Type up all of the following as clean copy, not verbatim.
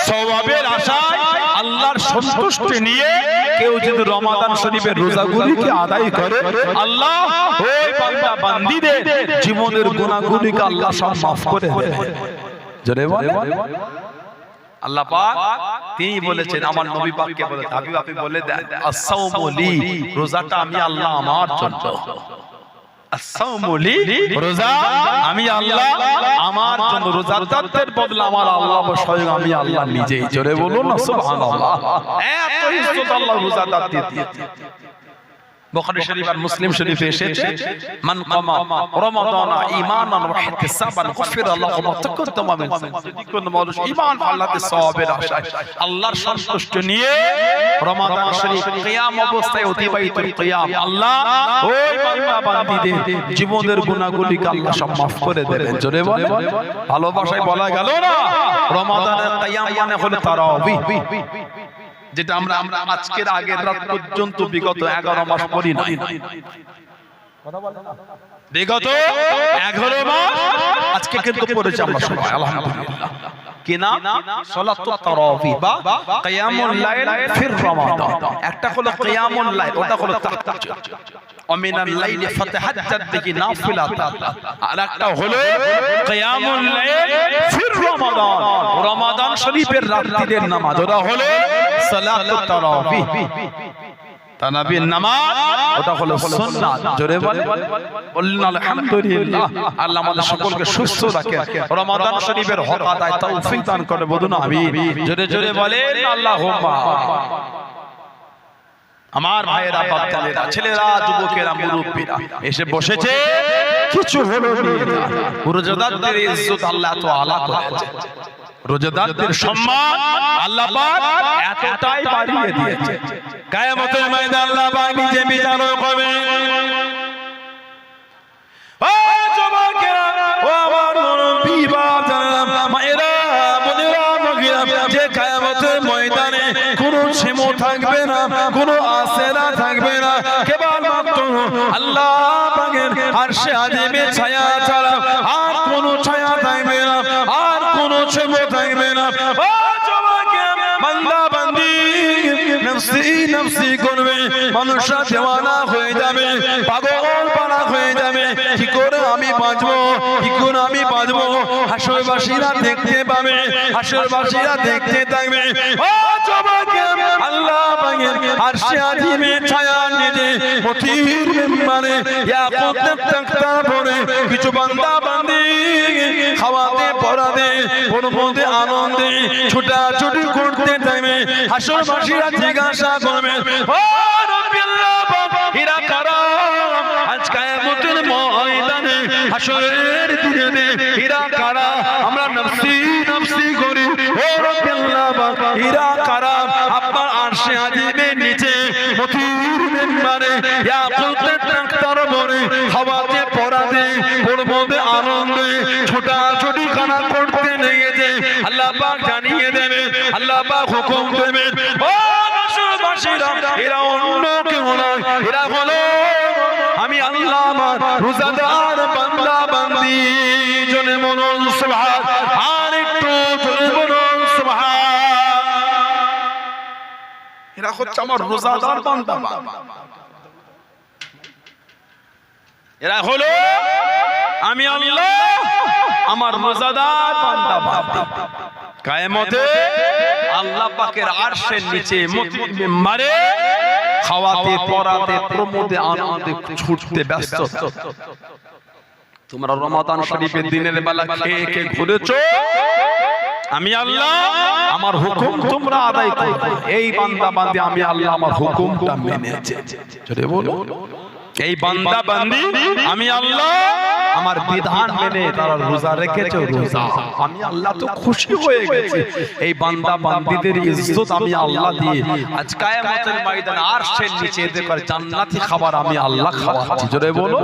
সওয়াবের আশায় আল্লাহর সন্তুষ্টি নিয়ে কেউ যদি রমাদান শরীফের রোজাগুলিকে আদায় করে, আল্লাহ ওই বান্দা বান্দীদের জীবনের গুনাহগুলিকে আল্লাহ সব মাফ করে দেবে। জোরে বলে আল্লাহ পাক তিনি বলেছেন, আমার নবী পাককে বলে হাবিব আপনি বলে দেন, আস-সাওমু লি, রোজাটা আমি আল্লাহ আমার জন্য। আস-সাওমু লি, রোজা আমি আল্লাহ আমার জন্য। রোজাদারদের বদলে আমার আল্লাহ স্বয়ং আমি আল্লাহ নিজেই। জোরে বলুন না সুবহানাল্লাহ। এত ইজ্জত আল্লাহ রোজাদারদের দিয়েছে। বুখারী শরীফ আর মুসলিম শরীফে এসেছে, মান কামা রমাদানা ঈমানান ওয়া ইহতিসাবান গুফিরা লাহু মা তাকাদ্দামা মিন যামবিহি। কোন মানুষ ঈমান আল্লাহতে সওয়াবের আশায় আল্লাহর সন্তুষ্টি নিয়ে রমাদান শরীফ কিয়াম অবস্থায় অতিবাহিত কিয়াম, আল্লাহ ওই বান্দা বান্দীদের জীবনের গুনাহগুলিকে আল্লাহ সব মাফ করে দেবেন। জোরে বলে ভালোবাসায় বলা গেল না, রমাদানের কিয়াম মানে হলো তারাবিহ, যেটা আমরা আজকের আগের রাত পর্যন্ত বিগত 11 মাস পড়ি নাই। বিগত 11 মাস আজকে কিন্তু পড়েছি আমরা সবাই আলহামদুলিল্লাহ। কি না? সালাতুত তারাবিহ বা কিয়ামুল লাইল ফির রমাদান। একটা হলো কিয়ামুল লাইল, ওটা হলো তাহাজ্জুদ। ওমিনাল লাইলি ফাতাহাজ্জাদ বিহি নাফিলাতান। আর একটা হলো কিয়ামুল লাইল ফির রমাদান, রমাদান শরীফের রাতের নামাজ, ওটা হলো সালাতুত তারাবিহ। তারাবির নামাজ ওটা হলো সুন্নাত। জোরে বলেন আলহামদুলিল্লাহ। আল্লাহ আমাদের সকলকে সুস্থ রাখে, রমাদান শরীফের হক আদায় তৌফিক দান করে। বলুন আমিন। জোরে জোরে বলেন আল্লাহুম্মা। আমার ভাইয়েরা, বাচ্চারা, ছেলেরা, যুবকেরা, মুরব্বীরা এসে বসেছে, কিছু হলো না। রোজাদারদের ইজ্জত আল্লাহ তো আলা করেছে, রোজাদারদের সম্মান আল্লাহ পাক এতটাই বাড়িয়ে দিয়েছে। কিয়ামতের ময়দানে আল্লাহ পাক নিজে বিচার করবেন। ও যুবকেরা, ও আমার মুরব্বি বাবারা, মায়েরা, বোনেরা, মহিলা, যে কিয়ামতের ময়দানে কোনো সীমা থাকবে না, কোনো আশরা থাকবে না, কেবলমাত্র আল্লাহ পাকের আরশে আজিমে ছায়া ছাড়া আর কোনো ছায়া থাকবে না, আর কোনো সীমা থাকবে না। ও যুবকেরা, বান্দা বান্দি নফসি নফসি করবে, মানুষরা দেওয়ানা হয়ে যাবে, পাগল পারা হয়ে যাবে। কি করে আমি বাঁচবো, কি করে আমি বাঁচবো? হাসরবাসীরা দেখতে পাবে, হাসরবাসীরা দেখতে থাকবে। ও যুবকেরা, আল্লাহ পাকের আরশে আজিমে ছায়া নিয়ে পথির মেম্বারে ইয়াকুতের তাখতা পড়ে কিছু বান্দা বান্দি খাওয়াতে পরাতে পরপদে আনন্দে ছোটাছুটি করতে থাকবে। হাসরবাসীরা জিজ্ঞাসা করবে, ও রব্বি আল্লাহ পাক, এরা কারা? আজ কিয়ামতের ময়দানে হাসরের দিনে এরা কারা? আমরা নফসি নফসি করি, ও রব্বি আল্লাহ পাক, এরা কারা? আপনার আরশে আজিমের নিচে পথির মেম্বারে ইয়াকুতের তাখতার পরে খাওয়াতে পরাতে পরপদে আনন্দে ছোটাছুটি খানা করতে লেগেছে। আল্লাহ পাক জানিয়ে দেবে, আল্লাহ পাক হুকুম দেবেন, ও হাসরবাসীরা, এরা অন্য কেউ নয়, এরা হলো আমি আল্লাহ আমার রোজাদার বান্দা বান্দি। জনে বলুন সুবহান, আর একটু জনে বলুন সুবহান। এরা হচ্ছে আমার রোজাদার বান্দা বান্দি, এরা হলো আমি আল্লাহ আমার রোজাদার বান্দা বান্দি। কিয়ামতে আল্লাহ পাকের আরশের নিচে মিম্বারে খাওয়াতে পরাতে প্রমোদে আনন্দে ছুটতে ব্যস্ত। তোমরা রমাদান শরীফের দিনের বেলা খেয়ে খেয়ে ঘুরেছো, আমি আল্লাহ আমার হুকুম তোমরা আদায় করো। এই বান্দা বান্দি আমি আল্লাহ আমার হুকুমটা মেনেছে। জোরে বলো, এই বান্দা বান্দি আমি আল্লাহ আমার বিধান মেনে তারা রোজা রেখেছে, রোজা আমি আল্লাহ তো খুশি হয়ে গেছি। এই বান্দা বান্দীদের ইজ্জত আমি আল্লাহ দিয়ে আজ কিয়ামতের ময়দানে আরশের নিচে এদের জান্নাতি খাবার আমি আল্লাহ খাওয়াচ্ছি। জোরে বলো,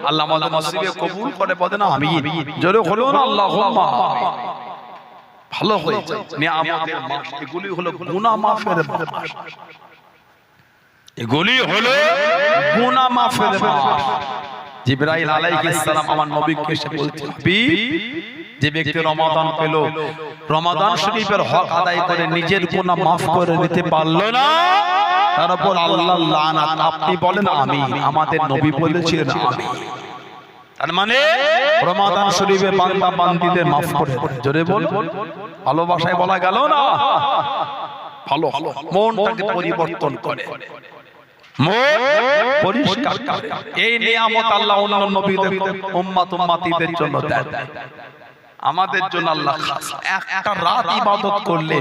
আল্লাহ আমাদের নসিবে কবুল করে বলেন আমিন। জোরে বলো না আল্লাহুম্মা। ভালো হয়েছে নিয়ামতের মাস, এগুলি হলো গুনাহ মাফের মাস, এগুলি হলো গুনাহ মাফের মাস। জিবরাইল আলাইহিস সালাম আমার নবীকে এসে বলছেন, যে ব্যক্তি রমাদান পেল, রমাদান শরীফের হক আদায় করে নিজের গুনাহ মাফ করে নিতে পারলো না, তার উপর আল্লাহর লানাত। আপনি বলেন আমিন। আমাদের নবী বলেছিলেন আমিন। তার মানে রমাদান শরীফে বান্দা বান্দীদের মাফ করে দেন। জোরে বল, ভালোবাসায় বলা গেল না, ভালো মনটাকে পরিবর্তন করে, মন পরিষ্কার করে। এই নিয়ামত আল্লাহ অন্য নবীদের উম্মত উম্মতিদের জন্য দেন, আমাদের জন্য আল্লাহ খাস। একটা রাত ইবাদত করলে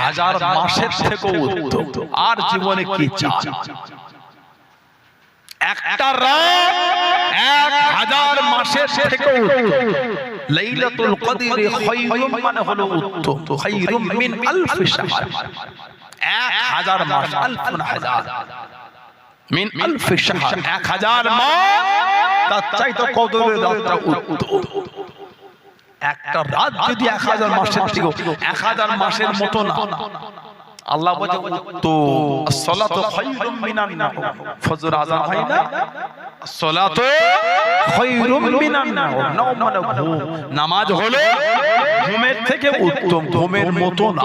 1000 মাসের থেকেও উত্তম। আর জীবনে কি চাই? একটা রাত 1000 মাসের থেকেও উত্তম। লাইলাতুল কদর খায়রুম মানে হলো উত্তম, খায়রুম মিন আলফ শাহর। 1000 মাস, আলফুন হাজার, মিন আলফ শাহর, 1000 মাস তার চাইতে কদরের রাতটা উত্তম। একটা রাত যদি 1000 মাসের থেকে, 1000 মাসের মতো না। আল্লাহ বলে তো as-salatu খায়রুম মিনান নাওম। ফজর আযান হয় না, as-salatu খায়রুম মিনান নাওম। নাওম মানে ঘুম, নামাজ হলো ঘুমের থেকে উত্তম, ঘুমের মতো না।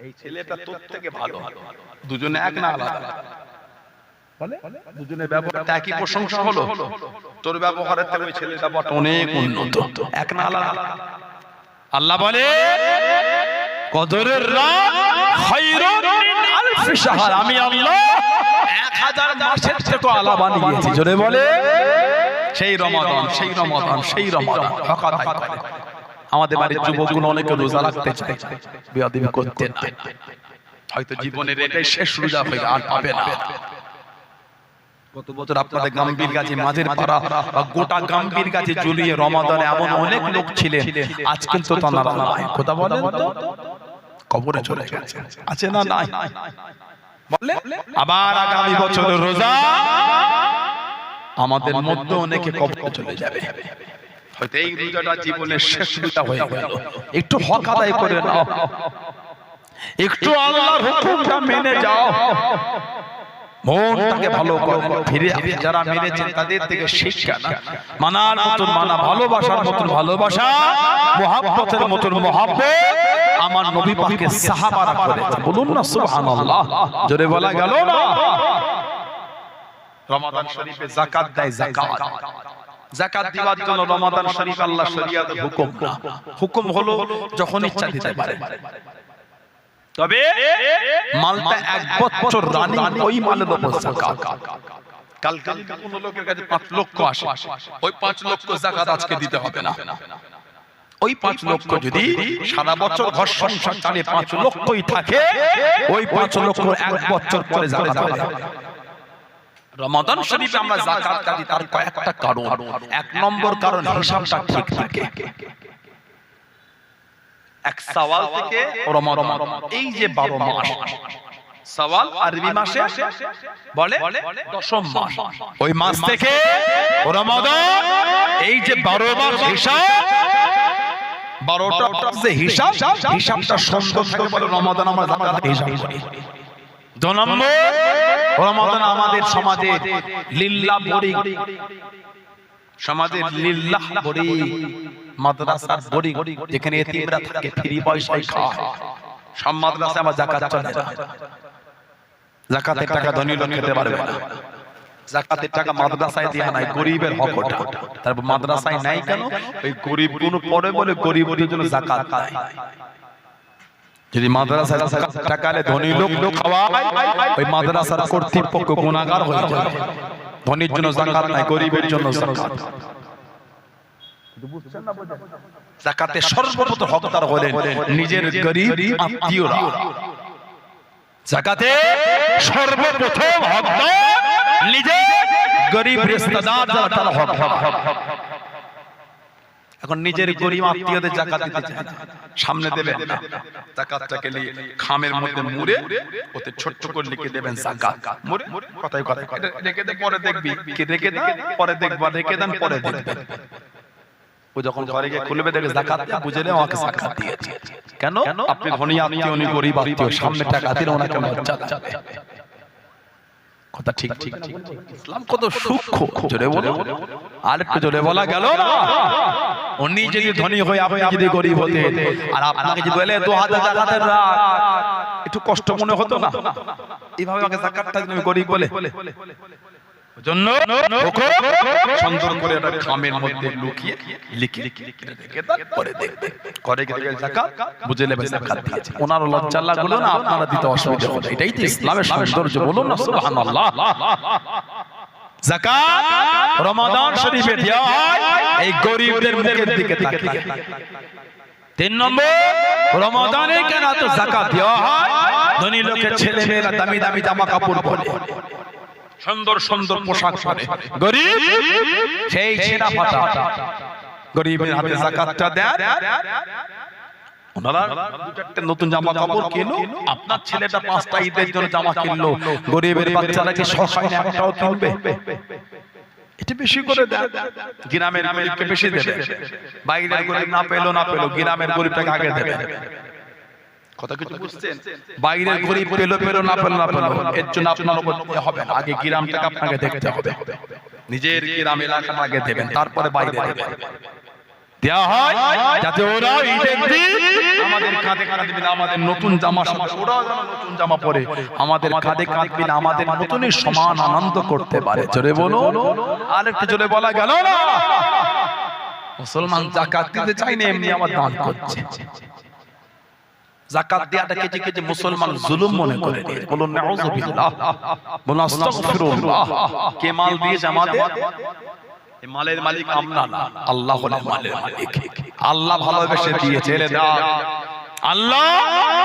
এই ছেলেটা তোর থেকে ভালো, দুজনে এক না আলাদা? বলে দুজনের ব্যবহারটা একই, প্রশংসা হলো। তোর ব্যবহারের থেকে ওই ছেলের ব্যবহারটা অনেক উন্নত, এক না আলাদা? আল্লাহ বলে কদরের রাত খায়রুম মিন আলফ শাহর। আমি আল্লাহ 1000 মাসের থেকে আলা বানিয়েছি। জোরে বলে সেই রমাদান, সেই রমাদান, সেই রমাদান হক আদায় করে। আমাদের বাড়ির যুবকগুলো অনেকে রোজা রাখতে চায়, বেয়াদবি করতে না, হয়তো জীবনের এটাই শেষ রোজা হয়ে আর পাবে না। গত বছর আপনাদের গাম্বীর গাছে, মাঝের পাড়া বা গোটা গাম্বীর গাছে ঝুলিয়ে রমাদানে এমন অনেক লোক ছিলেন, আজ কিন্তু তারা নাই। কথা বলেন তো, কবরে চলে গেছে, আছে না নাই? বলে আবার আগামী বছর রোজা আমাদের মধ্যে অনেকে কবরে চলে যাবে। হয়তো এই রোজাটা জীবনের শেষ রোজা হয়ে গেল। একটু হক আদায় করে নাও, একটু আল্লাহর হুকুমটা মেনে যাও, মনটাকে ভালো করে ফিরে। যারা মেনেছেন তাদের থেকে শিক্ষা না, মানার মতন মানা, ভালোবাসার মতন ভালোবাসা, মুহাব্বতের মতন মুহাব্বত আমার নবী পাকের সাহাবারা করেছে। বলুন না সুবহানাল্লাহ, জোরে বলা গেল না? রমাদান শরীফে যাকাত দেয়, যাকাত, যাকাত দিবার জন্য রমাদান শরীফ আল্লাহ শরীয়তের হুকুম না, হুকুম হলো যখন ইচ্ছা দিতে পারে, তবে মালটা 1 বছর রানিং ওই মালের উপর যাকাত। কালকে কোন লোকের কাছে 5 লক্ষ আসে, ওই 5 লক্ষ যাকাত আজকে দিতে হবে না। ওই 5 লক্ষ যদি সারা বছর ঘর সংসার চালিয়ে 5 লক্ষই থাকে, ওই 5 লক্ষ 1 বছর পরে যাকাত হবে। রমাদান শরীফে আমরা যাকাত দিই, তার কয়েকটা কারণ। 1 নম্বর কারণ হিসাবটা ঠিক থাকে। এক শাওয়াল থেকে রমাদান, এই যে 12 মাস, শাওয়াল আরবি মাসে বলে 10ম মাস, ওই মাস থেকে রমাদান, এই যে 12 মাস হিসাব, 12টা যে হিসাব, হিসাবটা সুন্দর থাকে বলে রমাদান আমরা যাকাত হিসাব করি। 2 নম্বর, রমাদান আমাদের সমাজে লিল্লাহ বড়ি, সমাজের লিল্লাহ বড়ি, মাদ্রাসার বড়ি, যেখানে এতিমরা থাকে ফ্রি পয়সায় খায়, সব মাদ্রাসায় আমার যাকাত চলে না। যাকাতের টাকা ধনী লোক খেতে পারবে না, যাকাতের টাকা মাদ্রাসায় দেয়া নাই, গরিবের হক ওটা। তারপর মাদ্রাসায় নাই কেন? ওই গরিব গুলো পড়ে বলে গরিবদের জন্য যাকাত নাই। যদি মাদ্রাসায় যাকাত টাকা আলে ধনী লোক খাওয়ায়, ওই মাদ্রাসার কর্তৃপক্ষ গুনাহগার হয়ে যাবে। ধনীর জন্য যাকাত নাই, গরিবের জন্য যাকাত। যাকাতের সর্বপ্রথম হকদার হলেন নিজের গরিব আত্মীয়রা। যাকাতে সর্বপ্রথম হকদার নিজের গরিব রিশতেদার, যারা তার হক। এখন নিজের গরিব আত্মীয়দের যাকাত দিতে চায় না, সামনে দেবেন না, যাকাতটাকে নিয়ে খামের মধ্যে মুড়ে ওতে ছোট করে লিখে দেবেন যাকাত। মুড়ে কথাই কথাই রেখে দে, পরে দেখবি কি রেখে দেন, পরে দেখবা, রেখে দেন, পরে দেখবেন। ও যখন ঘরে গিয়ে খুলবে দেখবে যাকাত, বুঝলে আমাকে যাকাত দিয়েছে। কেন? আপনি ধনী আত্মীয়, উনি গরিব আত্মীয়, সামনে টাকা দিলে ওনাকে লজ্জা লাগবে। কথা ঠিক ঠিক ইসলাম কত সূক্ষ্ম, জোরে বলো, আর একটু জোরে বলা গেল না। উনি যদি ধনী হয়ে আপনি যদি গরিব হতেন, আর আপনাকে যদি বলে 2000 জাকাতের রাখ, একটু কষ্ট মনে হতো না? এইভাবে আমাকে জাকাতটা তুমি গরিব বলে জন্য সুন্দর করে একটা খামের মধ্যে লুকিয়ে লিখে রেখে তারপরে দেখবে করে গেলে যাকাত বুঝে নেবে যাকাত দিয়েছে। ওনার লজ্জা লাগলো না, আপনারা দিতে অসুবিধা হবে। এটাই তো ইসলামের সৌন্দর্য, বলুন না সুবহানাল্লাহ। যাকাত রমাদান শরীফে দেওয়া হয় এই গরিবদের মুখের দিকে তাকিয়ে। 3 নম্বর, রমাদানে কেন তো যাকাত দেওয়া হয়? ধনী লোকের ছেলে মেয়েরা দামি দামি জামা কাপড় পরে, সুন্দর সুন্দর পোশাক পরে, গরিব সেই ছেঁড়া ফাটা গরিবের হাতে যাকাতটা দেন। ওনারা দুটো নতুন জামা কাপড় কিনো, আপনার ছেলেটা 5টা ঈদের জন্য জামা কিনলো, গরিবের বাচ্চারা কি সস্তায় একটাও কিনবে? এটা বেশি করে দেন, গ্রামের গরিবকে বেশি দেবে। বাইরের গরিব না পেলো গ্রামের গরিবটাকে আগে দেবে। কথা কিছু বুঝছেন? বাইরের গরিব পেলো না পেলো এর জন্য আপনার উপর হবে না, আগে গ্রামটাকে আপনাকে দেখতে হবে। নিজের গ্রাম এলাকা আগে দেবেন, তারপরে বাইরে দেবেন। দেওয়া হয় যাতে ওরা ঈদের দিন আমাদের কাঁধে কাঁধ দিবেন, আমাদের নতুন জামা, ওরা যেন নতুন জামা পরে আমাদের কাঁধে কাঁধ দিবেন, আমাদের নতুনের সমান আনন্দ করতে পারে। জোরে বলো, আর একটু জোরে বলা গেল না। মুসলমান যাকাত দিতে চায় না, এমনি আমার দান করছে। যাকাত দেয়াটা কেটে কেটে মুসলমান জুলুম মনে করে নিয়ে, বলুন নাউযুবিল্লাহ, বলুন আস্তাগফিরুল্লাহ। কে মাল দিয়েছে আমাদের? এই মালের মালিক আমরা না, আল্লাহ হলেন মালের মালিক। আল্লাহ ভালোবেসে দিয়েছে, আল্লাহ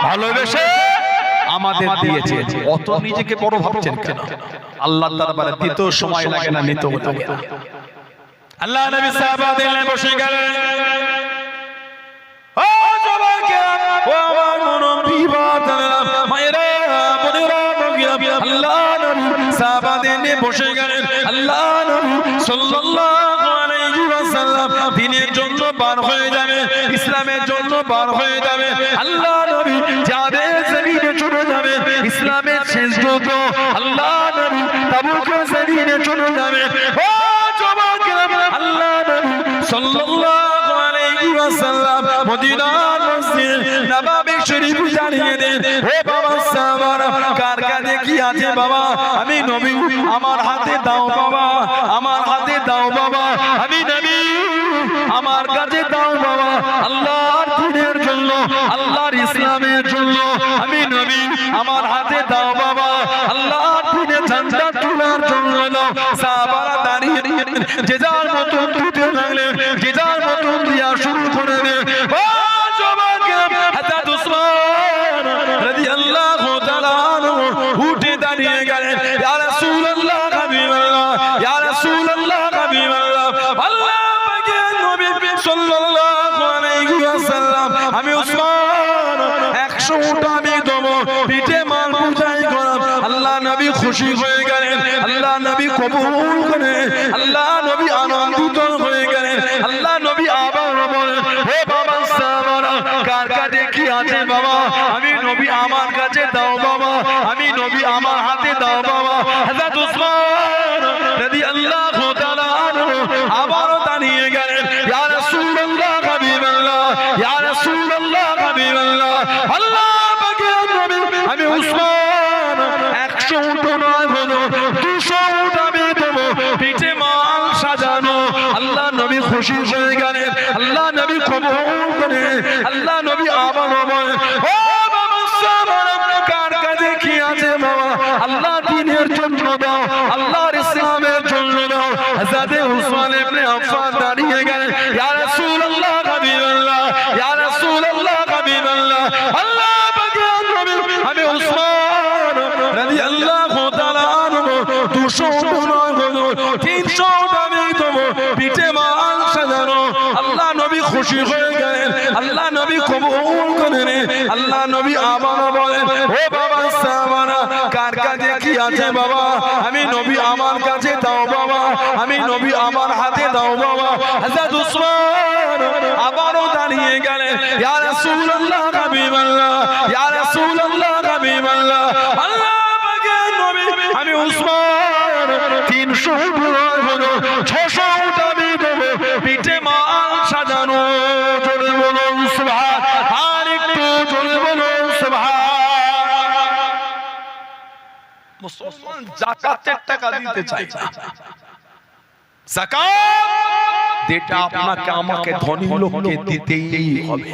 ভালোবেসে আমাদের দিয়েছে। অত নিজেকে বড় ভাবছেন কেন? আল্লাহর দরবারে দিতেও সময় লাগে না, নিতেও লাগে না। আল্লাহ নবী সাহাবাদের নিয়ে বসে গেলেন। ও জওয়ান, ও আমার মুরব্বি বাজারা, মায়েরা বোনেরা, আল্লাহ নবী সাহাবাদের নিয়ে বসে গেলেন। আল্লাহ নবী সাল্লাল্লাহু আলাইহি ওয়াসাল্লাম দ্বীনের জন্য বার হয়ে যাবে, ইসলামের জন্য বার হয়ে যাবে। আল্লাহ নবী যাবে, জমিনে চলে যাবে, ইসলামের শেষ যুদ্ধ। আল্লাহ নবী তাবুকের জমিনে চলে যাবে। ও জওয়ান, আল্লাহ নবী সাল্লাল্লাহু আলাইহি ওয়াসাল্লাম মদিনার মসজিদ নববী শরীফ জানিয়ে দেন, হে বাবা সাহাবারা, কার কাছে কি আছে বাবা? আমি নবী, আমার হাতে দাও বাবা, আমার হাতে দাও বাবা। আমি নবী, আমার কাছে দাও বাবা। আল্লাহর দ্বীনের জন্য, আল্লাহর ইসলামের জন্য আমি নবী, আমার হাতে দাও বাবা। আল্লাহর দ্বীনে ঝান্ডা তোলার জন্য দাও। সাহাবারা দাঁড়িয়ে যে যার মতন দিতে লাগলেন, যে যার মতন দিয়া শুরু করে দেন। ও জওয়ান, হযরত উসমান রাদিয়াল্লাহু তাআলা আনহু উঠে দাঁড়িয়ে গেলেন। ইয়া রাসূলুল্লাহ, হাবিবাল্লাহ, ইয়া রাসূলুল্লাহ, হাবিবাল্লাহ, আল্লাহ পাকের নবী সাল্লাল্লাহু আলাইহি ওয়াসাল্লাম, আমি উসমান 100 উট আমি দেব, পিঠে মাল বুঝাই করাম। আল্লাহ নবী খুশি হয়ে গেলেন, আল্লাহ নবী কবুল করে, আল্লাহ নবী আনন্দিত হয়ে গেলেন। আল্লাহ নবী আবার বলেন, হে বাবা সাহাবারা, কার কাছে কি আছে বাবা? আমি নবী, আমার কাছে দাও বাবা। আমি নবী, আমার হাতে দাও বাবা। হযরত উসমান রাদিয়াল্লাহু তাআলা আনহু আবারও দাঁড়িয়ে গেলেন। ইয়া রাসূলুল্লাহ, হাবিবাল্লাহ, ইয়া রাসূলুল্লাহ, হাবিবাল্লাহ, আল্লাহ পাকের নবী, আমি উসমান 100 উট নয় হলো 200 উট আমি দেব, পিঠে মাল সাজানো। আল্লাহ নবী খুশি হয়ে গেলেন, আল্লাহ নবী কবুল করে। আল্লাহ নবী আবার বলেন, ও বাবা সাহাবারা, কার কাছে কি আছে বাবা? আল্লাহ দ্বীনের জন্য দাও, আল্লাহর ইসলামের জন্য দাও। হযরত উসমান ইবনে আফফান দাঁড়িয়ে গেলেন। ইয়া রাসূলুল্লাহ, হাবিবাল্লাহ, ইয়া রাসূলুল্লাহ, হাবিবাল্লাহ, আল্লাহ পাকের নবী, আমি উসমান রাদিয়াল্লাহু তাআলা আনহু 200 উট নয় হলো 300 উট আমি দেব, পিঠে মাল সাজানো। আল্লাহ নবী খুশি হয়ে গেলেন, আল্লাহ নবী কবুল করেন। আল্লাহ নবী আবার বলেন, ও বাবা সাহাবারা, কার কাছে কি আছে বাবা? আমি নবী, আমার কাছে দাও বাবা। আমি নবী, আমার হাতে দাও বাবা। হযরত উসমান আবারও দাঁড়িয়ে গেলেন। ইয়া রাসূলুল্লাহ, হাবিবাল্লাহ, ইয়া রাসূলুল্লাহ, হাবিবাল্লাহ, আল্লাহ পাকের নবী, আমি উসমান মুসলমান যাকাতের টাকা দিতে চায় না। যাকাত যেটা আপনাকে আমাকে ধনী লোককে দিতেই হবে।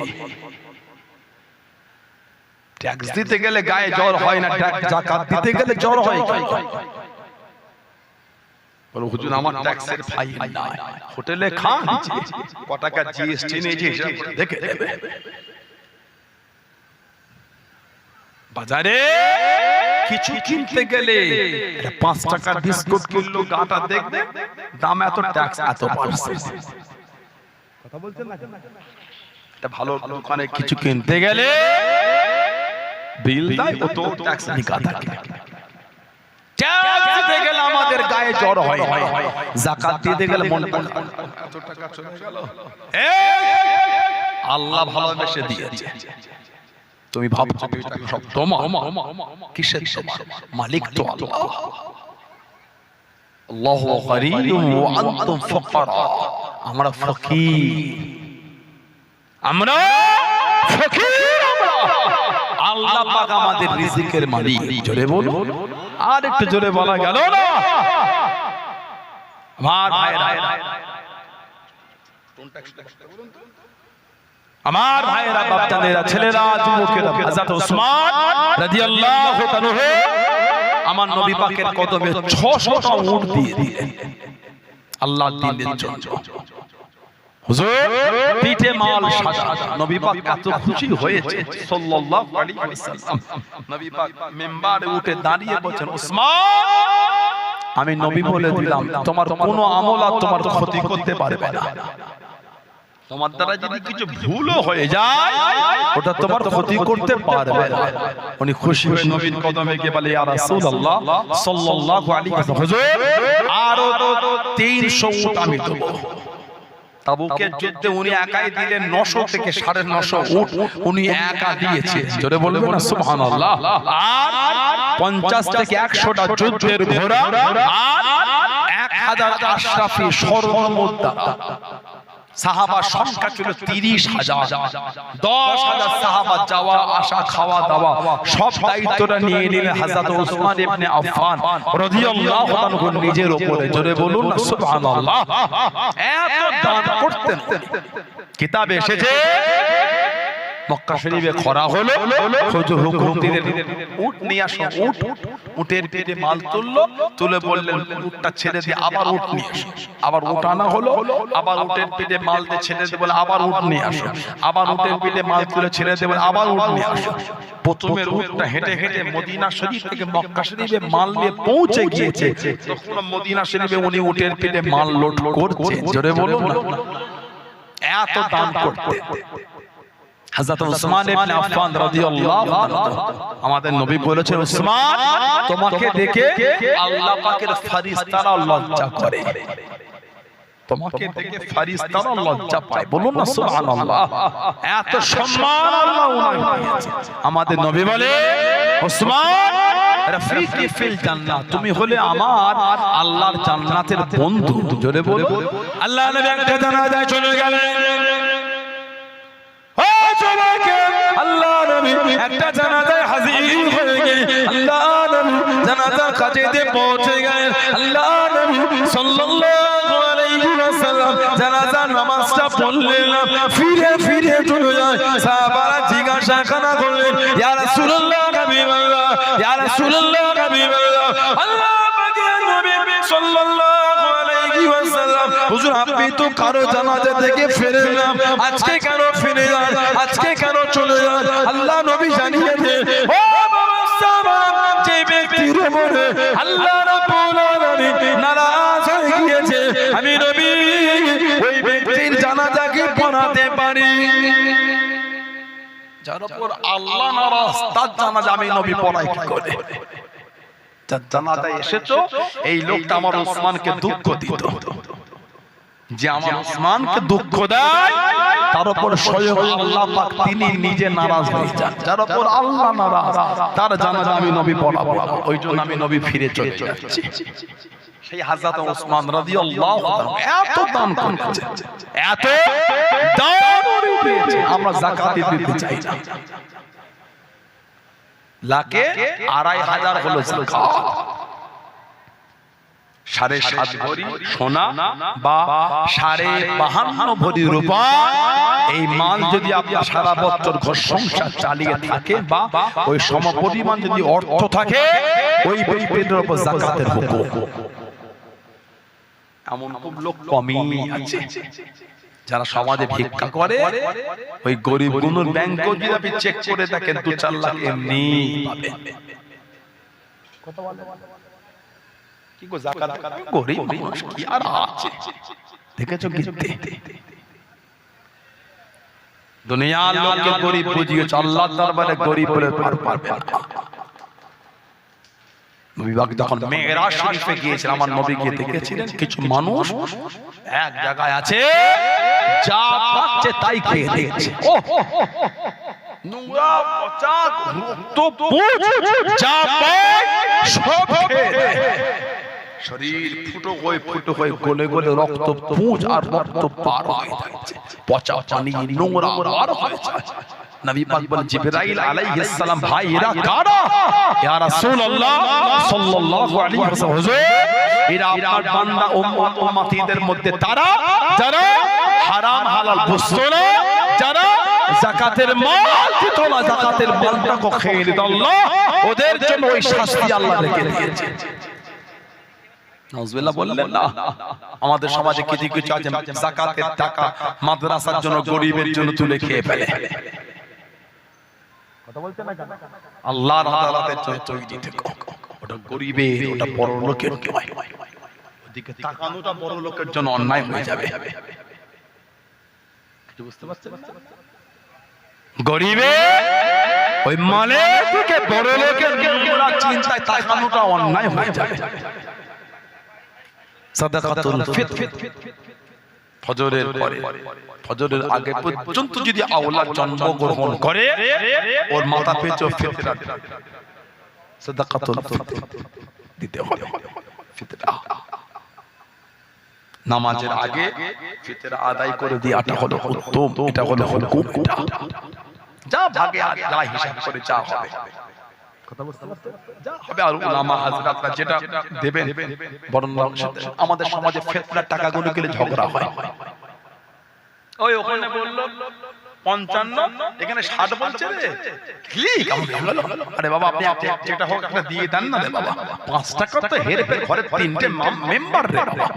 ট্যাক্স দিতে গেলে গায়ে জ্বর হয় না, যাকাত দিতে গেলে জ্বর হয়। বলো হুজুর আমার ট্যাক্সের ফাইল নাই, হোটেলে খান ক টাকা জিএসটি নিয়েছে হিসাব করে দেখে দেবে। বাজারে কিছু কিনতে গেলে 5 টাকার বিস্কুট কিনলো, গাটা দেখবে দাম এত, ট্যাক্স এত পার্সেন্ট। কথা বলছেন না? এটা ভালো দোকানে কিছু কিনতে গেলে বিল দেয়, ও তো ট্যাক্স নিকা থাকে। ট্যাক্স দিতে গেলে আমাদের গায়ে জ্বর হয়, যাকাত দিতে গেলে মন এত টাকা চলে গেল। আল্লাহ ভালোবেসে দিয়েছে, তুমি ভাবছো এটা সব তোমার, কিসের তোমার? মালিক তো আল্লাহ। আল্লাহু গনিয়্যুম ওয়া আনতুম ফুকারা। আমরা ফকির, আমরা ফকির। আল্লাহ পাক আমাদের রিজিকের মালিক। জোরে বলো, আর একটু জোরে বলা গেল না? আমার ভাইরা, আমার ভাইরা, বাপজানেরা, ছেলেরা, যুবকেরা, হযরত ওসমান রাদিয়াল্লাহু তাআলা আমার নবী পাকের কদমে 600টা উট দিয়ে দিলেন আল্লাহর দ্বীনের জন্য। হুজুর পিঠে মাল সাজা, নবী পাক এত খুশি হয়েছে সাল্লাল্লাহু আলাইহি ওয়াসাল্লাম। নবী পাক মিম্বারে উঠে দাঁড়িয়ে বলেন, ওসমান আমি নবী বলে দিলাম তোমার কোনো আমল আর তোমার ক্ষতি করতে পারবে না। তোমার দ্বারা যদি কিছু ভুলও হয়ে যায় ওটা তোমার ক্ষতি করতে পারবে না। উনি খুশি হয়ে নবীর কদমে গিয়ে বলে, ইয়া রাসূলুল্লাহ সাল্লাল্লাহু আলাইহি ওয়াসাল্লাম, হুজুর আরো 300 উট আমি দেব। তাবুকের যুদ্ধে উনি একাই দিলেন 900 থেকে 950 উট উনি একা দিয়েছে। জোরে বলবেন না সুবহানাল্লাহ। আর 50 থেকে 100টা যুদ্ধের ঘোড়া আর 1000 আশরাফি স্বর্ণমুদ্রা। সাহাবার সংখ্যা ছিল 30,000। 10,000 সাহাবা যাওয়া আসা খাওয়া দাওয়া সব দায়িত্বটা নিয়ে নিলেন হযরত ওসমান ইবনে আফফান রাদিয়াল্লাহু আনহু নিজের উপরে। জোরে বলুন না সুবহানাল্লাহ। এত দান করতেন। কিতাবে এসেছে মক্কা শরীফে খরা হলো, হুজুর হুকুম দিলেন উট নিয়ে আসো। উটের পেটে মাল তুলে বললেন উটটা ছেড়ে দিয়ে আবার উট নিয়ে আসো। আবার উট আনা হলো, আবার উটের পেটে মাল দিয়ে ছেড়ে দিয়ে বলে আবার উট নিয়ে আসো। আবার উটের পেটে মাল তুলে ছেড়ে দিয়ে বলে আবার উট নিয়ে আসো। প্রথমের উটটা হেঁটে হেঁটে মদিনা শরীফ থেকে মক্কা শরীফে মাল নিয়ে পৌঁছে গিয়েছে। তখন মদিনা শরীফে উনি উটের পেটে মাল লোড করছে। জোরে বলুন না, এত দান করতে। হযরত ওসমান ইবনে আফফান রাদিয়াল্লাহু তাআলা আমাদের নবী বলেছেন, ওসমান তোমাকে দেখে আল্লাহ পাকের ফেরেশতারা লজ্জা করে, তোমাকে দেখে ফেরেশতারা লজ্জা পায়। বলুন না সুবহানাল্লাহ। এত সম্মান আল্লাহ ওনাকে দিয়েছে। আমাদের নবী বলে, ওসমান রাফিকি ফিল জান্নাহ, তুমি হলে আমার আল্লাহর জান্নাতের বন্ধু। জোরে বলো। আল্লাহ নবী একটা জানাজায় চলে গেলেন। আল্লাহ নবী একটা জানাজায় হাজির হয়ে গেলেন। আল্লাহ নবী জানাজা কাজেতে পৌঁছে গেলেন। আল্লাহ নবী সাল্লাল্লাহু আলাইহি ওয়াসাল্লাম জানাজার নামাজটা পড়লেন। ফিরে ফিরে চলে যায়। সাহাবারা জিজ্ঞাসা করলেন, ইয়া রাসূলুল্লাহ হাবিবাল্লাহ, ইয়া রাসূলুল্লাহ হাবিবাল্লাহ, আল্লাহ পাকের নবী সাল্লাল্লাহু আলাইহি ওয়াসাল্লাম, হুজুর আপনি তো কারো জানাজা থেকে ফিরে না, আজকে কেন ফিরে যান, আজকে কেন চলে যান? আল্লাহ নবী জানিয়ে দেন, ও বাবা সাহাবা, যে ব্যক্তির উপরে আল্লাহ রাব্বুল আলামিন নারাজ হয়ে গিয়েছে আমি নবী ওই ব্যক্তির জানাজাকে পড়াতে পারি। যার উপর আল্লাহ নারাজ তার জানাজা আমি নবী পড়াই কি করে? যার জানাজায় এসেছো এই লোকটা আমার ওসমানকে দুঃখ দিত, যে আমার ওসমানকে দুঃখ দেয় তার উপর স্বয়ং আল্লাহ পাক তিনি নিজে নারাজ হয়ে যান। যার উপর আল্লাহ নারাজ তার জানাজা আমি নবী পড়াবো, ওই জন্য আমি নবী ফিরে চলে যাচ্ছি। সেই হযরত ওসমান রাদিয়াল্লাহু তাআলা এত দান করেছে, এত দান করেছে, আমরা যাকাত দিতে চাই না। লাখে 2500 হলো যাকাত। 7.5 ভরি সোনা বা 52.5 ভরি রূপা, এই মাল যদি আপনি সারা বছর ঘর সংসার চালিয়ে থাকে বা ওই সমপরিমাণ যদি অর্থ থাকে, ওই ব্যক্তির উপর যাকাতের হুকুম। এমন খুব লোক কমই আছে যারা সমাজে ভিক্ষা করে, ওই গরিব গুলোর ব্যাংকও যদি আপনি চেক করে দেখেন 2-4 লাখ এমনি পাবে। কত বলে কি গো যাকাত গরিব মানুষ কি আর আছে, দেখেছো গিতে দুনিয়ার লোককে গরিব বুঝিয়েছে, আল্লাহর দরবারে গরিব বলে পার পারবে না। নবী পাক যখন মেরাজ শরীফে গিয়েছিলেন, আমার নবীকে দেখেছিলেন কিছু মানুষ এক জায়গায় আছে, যা পাচ্ছে তাই খেয়ে দিচ্ছে। নোংরা পচা রক্ত পুঁজ যা পায় সব খেয়ে দেয়। শরীর ফুটো হয়ে গলে গলে রক্ত পুঁজ আর রক্ত পার হয়ে যাচ্ছে, পচা পানি নোংরা পার হয়ে যায়। নবী পাক বলেন, জিবরাইল আলাইহিস সালাম, ভাই এরা কারা? ইয়া রাসূলুল্লাহ সাল্লাল্লাহু আলাইহি ওয়াসাল্লাম, হুজুর এরা আপনার বান্দা উম্মতীদের মধ্যে তারা যারা হারাম হালাল বুঝতো না, যারা যাকাতের মাল দিত না, যাকাতের মালটাকে খেয়ে নিত, আল্লাহ ওদের জন্য ওই শাস্তি আল্লাহ রেখে দিয়েছে। নাউজুবিল্লাহ বললেন না? আমাদের সমাজে কিছু কিছু আছে যাকাতের টাকা মাদ্রাসার জন্য গরিবের জন্য তুলে খেয়ে ফেলে। কথা বলতে না কেন? আল্লাহর আদালতের জন্য তৈরি থেকো, ওটা গরিবের, ওটা বড় লোকের নয়। ওদিকে তাকানোটা বড় লোকের জন্য অন্যায় হয়ে যাবে। কি বুঝতে পারছেন? গরিবে ওই মালের দিকে বড় লোকের নোংরা চিন্তায় তাকানোটা অন্যায় হয়ে যাবে। সাদাকাতুল ফিতর, ফজরের পরে, ফজরের আগে পর্যন্ত যদি আওলাদ জন্মগ্রহণ করে, ওর মাথা পেছনে ফিতরা সাদাকাতুল ফিতর দিতে হবে। ফিতরা নামাজের আগে ফিতরা আদায় করে দেওয়াটা হলো উত্তম, এটা হলো হুকুম। যা ভাগে যা হিসাব করে যা হবে, কথা বুঝতে পারছেন? যা হবে আর উলামা হাজরাতরা যেটা দেবেন, বরং আমাদের সমাজে ফিতরার টাকাগুলো গেলে ঝগড়া হয়। ওই ওখানে বলল 55, এখানে 60 বলছে রে, ঠিক আরে বাবা আপনি যেটা হোক একটা দিয়ে দেন না রে বাবা, 5 টাকা তো হেরফের, ঘরে 3টে মেম্বার রে বাবা,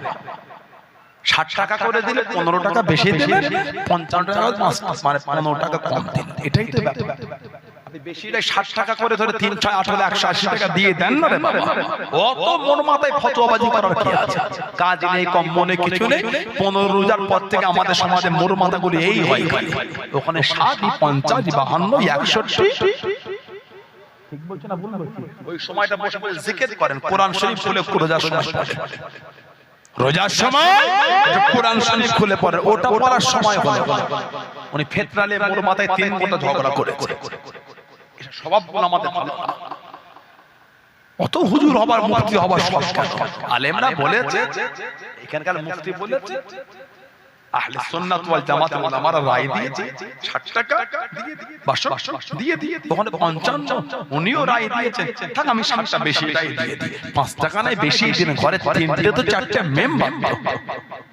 60 টাকা করে দিলে 15 টাকা বেশি দিলেন, 55 টাকা মানে 15 টাকা কম দিন, এটাই তো ব্যাপার। আপনি বেশিটাই 60 টাকা করে ধরে 3, 6, 8 হলে 180 টাকা দিয়ে দেন না রে বাবা। অত মন মাথায় ফতোয়াবাজি করার কি আছে? কাজ নেই, কম মনে কিছু নেই। 15 রোজার পর থেকে আমাদের সমাজে মোর মাথাগুলি এই হয়, ওখানে 60, 50, 52, 61, ঠিক বলছ না ভুল বলছি? ওই সময়টা বসে বসে জিকির করেন, কোরআন শরীফ খুলে রোজার সময় পড়েন, রোজার সময় কোরআন শরীফ খুলে পড়ে, ওটা পড়ার সময় হলো উনি ফিতরালে মোর মাথায় 3 ঘন্টা ঝগড়া করেছে। এটা স্বভাবগুলো আমাদের ভালো না। অত হুজুর হবার, মুফতি হবার শখ কেন? আলেমরা বলেছে, এখানকার মুফতি বলেছে, আহলে সুন্নাত ওয়াল জামাত উলামারা রায় দিয়েছে 60 টাকা দিয়ে দিয়ে দিয়ে ওখানে 55, উনিও রায় দিয়েছেন, থাক আমি 60 টা বেশি রায় দিয়ে দিই, 5 টাকা নাই বেশি দিন, ঘরে 3টে তো 4টে মেম্বার,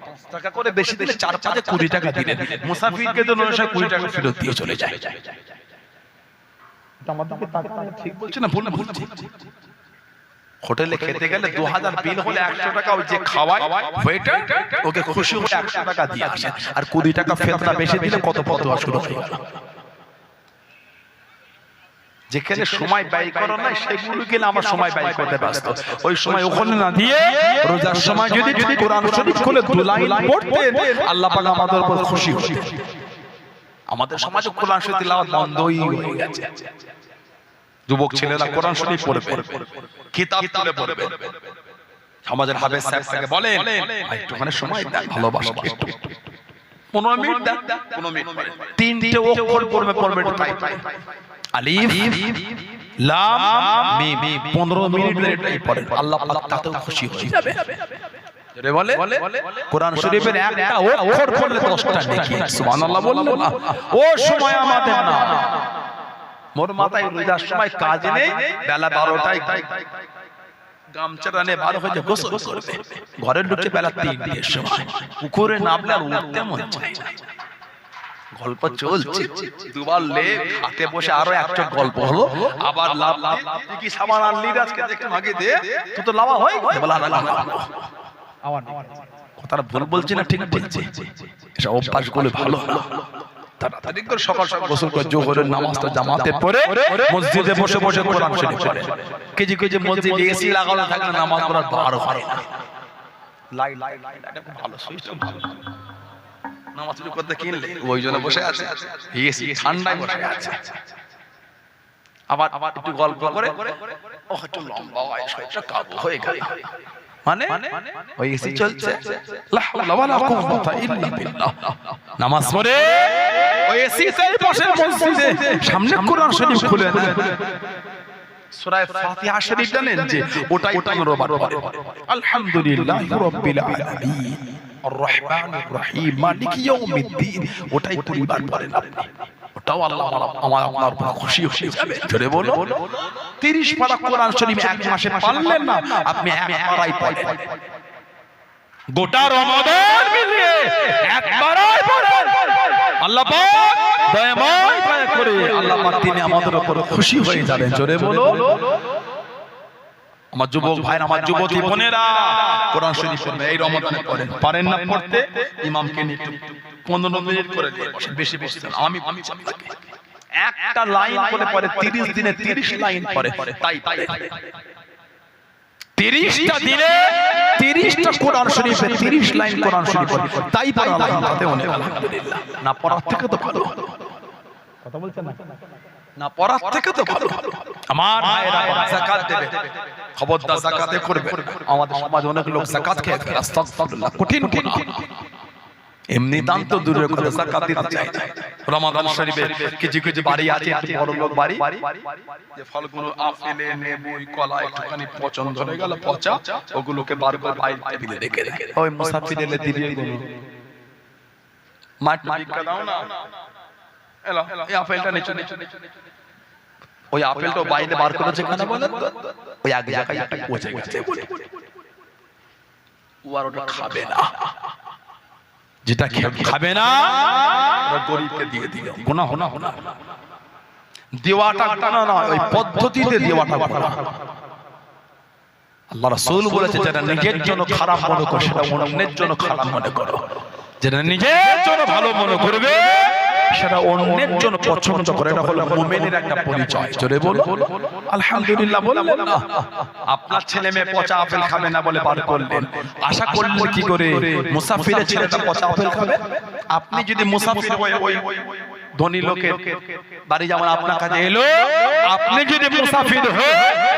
5 টাকা করে বেশি দিলে 4-5 20 টাকা দিলেন, মুসাফিরকে তো 920 টাকা ফেরত দিয়ে চলে যায়। আমাদেরকে তাকানো ঠিক বলছে না ভুল বলছি? হোটেলে খেতে গেলে 2000 বিল হলে 100 টাকা ওই যে খাওয়ায় ওয়েটার, ওকে খুশি হয়ে 100 টাকা দিয়ে আসে, আর 20 টাকা ফেতরা বেশি দিলে কত ফতোয়া শুরু হয়ে গেল। যেখানে সময় ব্যয় করা নাই সেগুলো গেলে আমার সময় ব্যয় করতে ব্যস্ত, ওই সময় ওখানে না দিয়ে রোজার সময় যদি কোরআন শরীফ খুলে 2 লাইন পড়তেন, আল্লাহ পাক আমাদের উপর খুশি হতেন। আমাদের সমাজে কোরআন শরীফ তিলাওয়াত বন্ধই হয়ে গেছে। যুবক ছেলেরা কোরআন শরীফ পড়বে, কিতাব তুলে পড়বে। সমাজের হাফেজ সাহেব থেকে বলেন, একটুখানি সময় দেন, ভালোবাসা একটু 15 মিনিট দেন, 15 মিনিট পড়ে 3টে অক্ষর পড়বে টাইপ, আলিফ লাম মিম, 15 মিনিটের এটাই পড়েন, আল্লাহ পাক তাতেও খুশি হয়ে যাবে। জোরে বলে, কোরআন শরীফের একটা অক্ষর পড়লে 10টা নেকি, সুবহানাল্লাহ বললেন না? ও সময় আমাদের না, মোর মাথায় রোজার সময় কাজ নেই, বেলা 12টায় গামছাটা নিয়ে বার হয়ে গোসল করবে, ঘরে ঢুকে বেলা 3টের সময় পুকুরে নামলে আর উঠতে মন চায় না। গল্প চলছে, দুবার লে হাতে বসে আরো একটা গল্প হলো, আবার লাভ তুই কি সাবান আনলি আজকে দেখতে মাগে দে, তুই তো লাভা হয় বলা আবার কথাটা ভুল বলছি না ঠিক বলছি? এসব অভ্যাসগুলো ভালো না। তাড়াতাড়ি করে সকাল সকাল গোসল করে জোহরের নামাজটা জামাতে পড়ে মসজিদে বসে বসে কোরআন শরীফ পড়ে। কেজি কেজি মসজিদে এসি লাগানো থাকলে নামাজ পড়ার ভালো হয় না। লাইট এটা খুব ভালো সিস্টেম, ভালো নামাজ শুরু করতে কিনলে ওই জন্য বসে আছে, এসি ঠান্ডায় বসে আছে। আবার একটু গল্প করে ও একটু লম্বা হয়, শরীরটা কাবু হয়ে গেল, মানে ওই এসি চলছে, লা হাওলা ওয়ালা কুওয়াতা ইল্লা বিল্লাহ, নামাজ পড়ে ওই এসিতেই বসে মসজিদে সামনে কোরআন শরীফ খুলে দেন, সূরা ফাতিহা শরীফ জানেন যে ওটাই 15 বার পড়ে, আলহামদুলিল্লাহি রাব্বিল আলামিন আর রহমানির রহিম মালিকি ইয়াউমিদ্দিন, ওটাই 20 বার পড়েন আপনি, ওটাও আল্লাহ আপনার উপর খুশি হয়ে যাবে। জোরে বলো, 30 পারা কোরআন শরীফ এক মাসে পারলেন না, আপনি এক পারাই পড়েন, গোটা রমাদান মিলিয়ে একবারই পড়েন, আল্লাহ পাক দয়াময় দয়া করে আল্লাহ পাক তিনি আমাদের উপর খুশি হয়ে যাবেন। জোরে বলো, আমার যুবক ভাই, আমার যুবতী বোনেরা, কোরআন শরীফ এই রমাদানে পড়েন, পারেন না পড়তে ইমামকে নিয়ে 15 মিনিট করে দিয়ে বসেন, বেশি বেশি আমি একটা লাইন করে পড়ে 30 দিনে 30 লাইন পড়ে, তাই 30টা দিনে 30টা কোরআন শরীফে 30 লাইন কোরআন শরীফ পড়ে, তাই পড়া আল্লাহতে অনেক আলহামদুলিল্লাহ। না পড়ার থেকে তো ভালো, কথা বলছেন না, না পড়ার থেকে তো ভালো। আমার ভাইরা যাকাত দেবে, খবরদার যাকাতে করবে। আমাদের সমাজে অনেক লোক যাকাত খেয়ে ফেলে, আস্তাগফিরুল্লাহ, কঠিন গুনাহ। এমনি দান তো দূরের কথা, যাকাত দিতে চায় না। রমাদান শরীফে কিছু কিছু বাড়ি আছে, বড় লোক বাড়ি, যে ফলগুলো আপেলে নেবু কলা একটুখানি পচন ধরে গেল, পচা, ওগুলোকে বারবার বাইরে টেবিলে রেখে রেখে ওই মুসাফির এলে দিয়ে গুলো মাঠ ভিক্ষা দাও না, এলো এই আপেলটা নিচে নিচে, ওই আপেলটা বাইরে বার করেছে কেন বলেন তো, ওই আগে জায়গায় একটা পচে গেছে, ও আর ওটা খাবে না, যেটা খাবে না ওরা গরিবকে দিয়ে দিল, গুনাহ না হনা দেওয়াটা গুনাহ না, ওই পদ্ধতিতে দেওয়াটা গুনাহ। আল্লাহ রাসূল বলেছে, যেটা নিজের জন্য খারাপ মনে করো সেটা অন্যের জন্য খারাপ মনে করো, যেটা নিজের জন্য ভালো মনে করবে সেটা অন্যের জন্য পছন্দ করে, এটা হলো মুমিনের একটা পরিচয়। জোরে বলো আলহামদুলিল্লাহ বললেন না? আপনার ছেলে মেয়ে পচা আপেল খাবে না বলে বার করলেন, আশা করলেন কি করে মুসাফিরের ছেলেটা পচা আপেল খাবে? আপনি যদি মুসাফির হয়ে ওই ধনী লোকের বাড়ি যেমন আপনার কাছে এলো, আপনি যদি মুসাফির হয়ে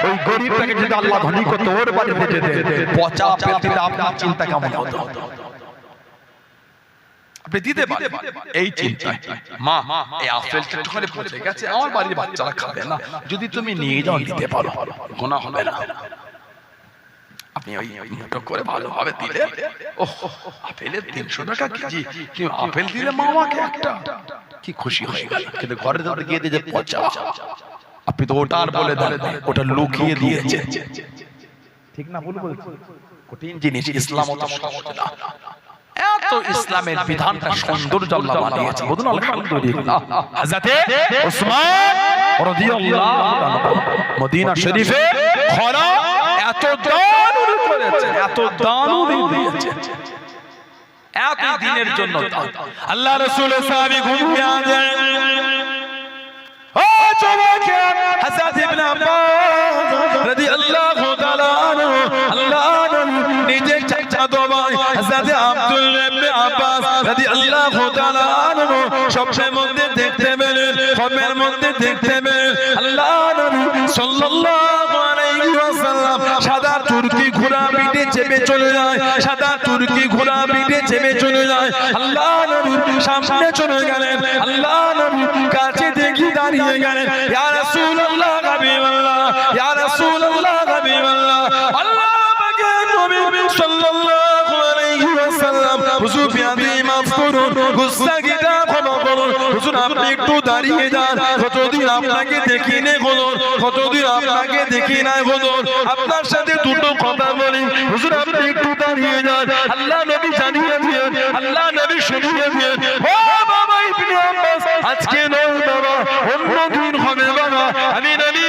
ওই গরিবটাকে যদি আল্লাহ ধনী করতে ওর বাড়িতে যেতে, পচা আপেল দিতে আপনার চিন্তা কেমন হতো? আপনি দিতে পারেন এই চিন্তায়, মা এই আপেলটা একটুখানি পচে গেছে, আমার বাড়ির বাচ্চারা খাবে না, যদি তুমি নিয়ে যাও দিতে পারো, গুনাহ হবে না। আপনি ওই মুঠো করে ভালোভাবে দিলে, ওহ আপেলের 300 টাকা কেজি, তুমি আপেল দিলে মা আমাকে একটা, কি খুশি হয়ে গেল। কিন্তু ঘরে যখন গিয়ে দিয়ে পচা, আপনি তো ওটা আর বলে দেন, ওটা লুকিয়ে দিয়েছে, ঠিক না? ভুল বলছি, কঠিন জিনিস। ইসলাম অত সহজ না, এত ইসলামের বিধানটা সৌন্দর্য আল্লাহ বানিয়েছে, বলুন আলহামদুলিল্লাহ। হযরতে ওসমান রাদিয়াল্লাহু তাআলা মদিনা শরীফে খরা এত দান করেছেন, এত দান দিয়েছেন, এত দিনের জন্য আল্লাহ রাসূল সাহাবী ঘুমিয়ে আছেন, ও যুবকেরা, হযরত ইবনে আব্বাস রাদিয়াল্লাহু তাআলা আল্লাহ নিজে চাচা ভাই হযরত আব্দুল্লাহ ইবনে আব্বাস রাদিয়াল্লাহু তাআলা স্বপ্নের মধ্যে দেখতে পেলেন, খবরের মধ্যে দেখতে পেলেন আল্লাহ নবী সাল্লাল্লাহু আলাইহি ওয়াসাল্লাম সাদা তুর্কি ঘোড়া পিঠে চেপে চলে যায়, সাদা তুর্কি ঘোড়া পিঠে চেপে চলে যায়, আল্লাহ নবী সামনে চলে গেলেন, আল্লাহ নবী কাছে দেখি দাঁড়িয়ে গেলেন, ইয়া রাসূলুল্লাহ হাবিবাল্লাহ, ইয়া রাসূলুল্লাহ হাবিবাল্লাহ, আল্লাহ পাকের নবী সাল্লাল্লাহু আলাইহি ওয়াসাল্লাম হুজুর বিয়াদি মাফ করুন, গুস্তাখিটা ক্ষমা করুন, হুজুর আপনি একটু দাঁড়িয়ে যান, কতদিন আপনাকে দেখি নে হুজুর, কতদিন আপনাকে দেখি না হুজুর, আপনার সাথে দুটো কথা বলি। হুজুর আপনি একটু দাঁড়িয়ে যান, আল্লাহ নবী জানিয়ে দিয়েন, আল্লাহ নবী শুনিয়ে দিয়েন। ও বাবা ইবনে আব্বাস, আজকে নয় বাবা, অন্য দিন হবে বাবা। আমি নবী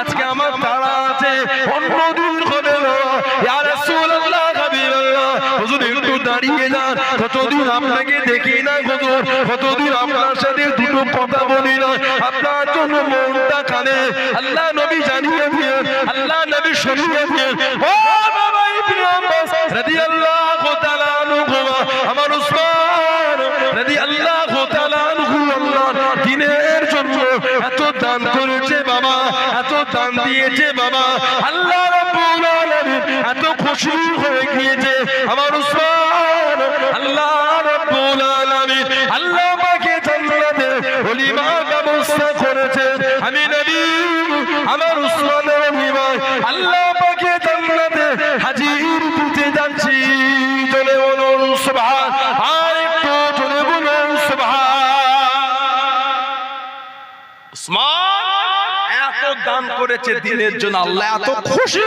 আজকে আমার তাড়া আছে, অন্য দিন হবে বাবা। ইয়া রাসূলুল্লাহ হাবিবাল্লাহ, হুজুর একটু দাঁড়িয়ে যান, কতদিন আপনাকে দেখি না হুজুর, কতদিন আপনার সাথে দুটো কথা বলি না, আপনার জন্য মনটা কাঁদে। আল্লাহ নবী জানিয়ে দিয়েন, আল্লাহ নবী শুনিয়ে দিয়েন। ও বাবা ইবনে আব্বাস রাদিয়াল্লাহু তাআলা আনহু, আমার উসমান রাদিয়াল্লাহু তাআলা আনহু আল্লাহর দ্বীনের জন্য এত দান করেছে বাবা, এত দান দিয়েছে বাবা। আল্লাহ রাব্বুল আলামিন এত খুশি হয়ে গিয়েছে আমার উসমান। আল্লাহ রাব্বুল আলামিন আল্লাহ পাকে জান্নাতে ওলিমা ব্যবস্থা করেছে। আমি নবী আমার উসমানের ওলিমা আল্লাহ পাকে জান্নাতে হাজির দিতে যাচ্ছি। চলে বলুন সুবহান, আর একটু চলে বলুন সুবহান। উসমান এত দান করেছে দ্বীনের জন্য, আল্লাহ এত খুশি,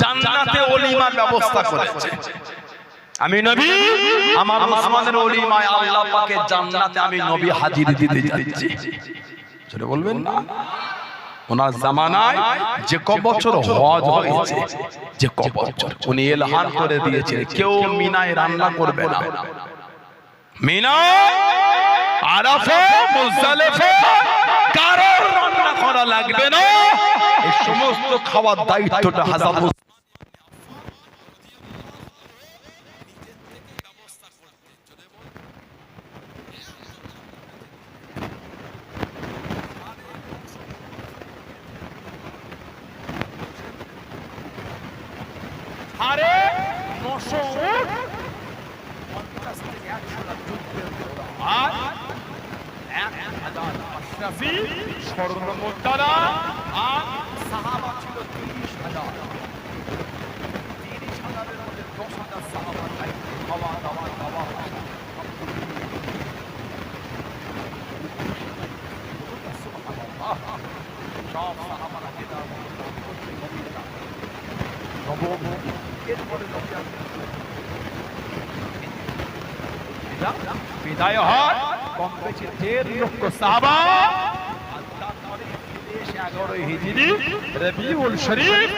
জান্নাতে ওলিমার ব্যবস্থা করেছে। আমি নবী আমার উসমানের ওলিমায় আল্লাহ পাকে জান্নাতে আমি নবী হাজির দিতে যাচ্ছি। চলে বলবেন না, ওনার জামানায় যে ক বছর হজ হয়েছে, যে ক বছর উনি এলহান করে দিয়েছেন কেউ মিনায় রান্না করবে না। মিনা, আরাফা, মুজদালিফা কারোর রান্না করা লাগবে না। এই সমস্ত খাওয়ার দায়িত্বটা হযরত আরে 950 থেকে 100 যুদ্ধের আর 1000 আশরাফি স্বর্ণ মুদ্রা আর সাহাবা ছিল 30,000। 30,000 এর মধ্যে 10,000 সাহাবা নাই, খাওয়া দাওয়া দাওয়া সব সাহাবারা কেদার বিদায় হয় কম বেশি 1.5 লক্ষ সাহাবা। তারপরে 11 হিজরি রবিউল শরীফ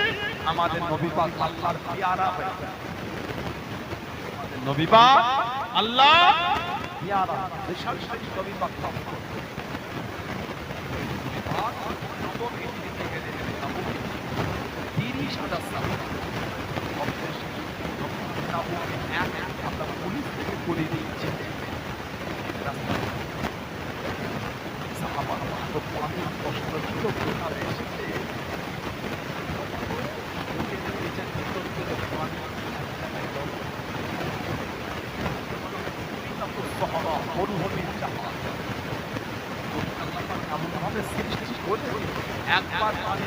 আমাদের নবী পাক আল্লাহর পিয়ারা হয়েছে। আমাদের নবী পাক আল্লাহ পিয়ারা বিশাল শরীফ নবী পাক 30,000 সাহাবা। আমরা পুলিশ থেকে করে দিয়েছি সাহাবা তো পানির কষ্ট ছিল কোথায় এসেছে মরুভূমির জাহাজ এমনভাবে সৃষ্টি করে একবার পানি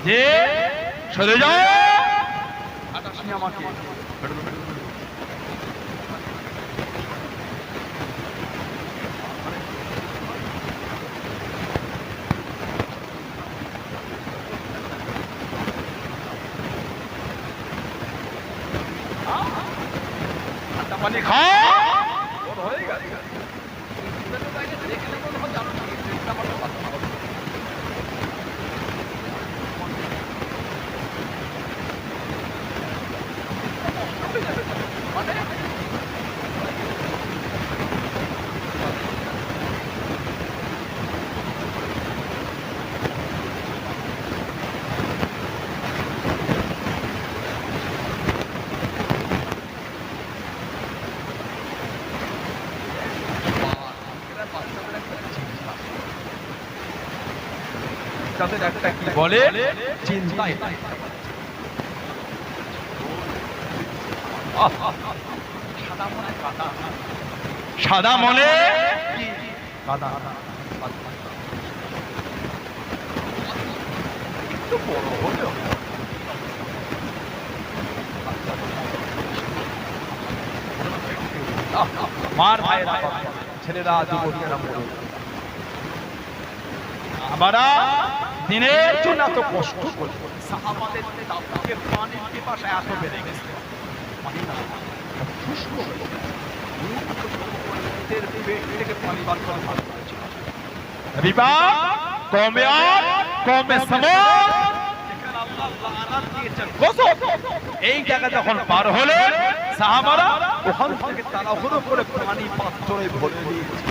যে সরে যাও আটাশনি আমাকে পানি খা হয়ে গেছে তাদের একটা কি বলে চিন্তায় সাদা মনে একটু বড় হলেও মার ভাইয়েরা ছেলেরা যুবকেরা আমরা দিনের জন্য এত কষ্ট করি সাহাবাদের তাবুকে পানির পিপাসায় এত বেড়ে গেছে পানি না শুষ্ক হয়ে পেট থেকে পানি বার করে ভালো করেছে রিবা কমে আর কমে সময় এই জায়গা যখন পার হলে সাহাবারা ওখান থেকে তাড়াহুড়ো করে পানি পাত্রে ভরে নিয়েছে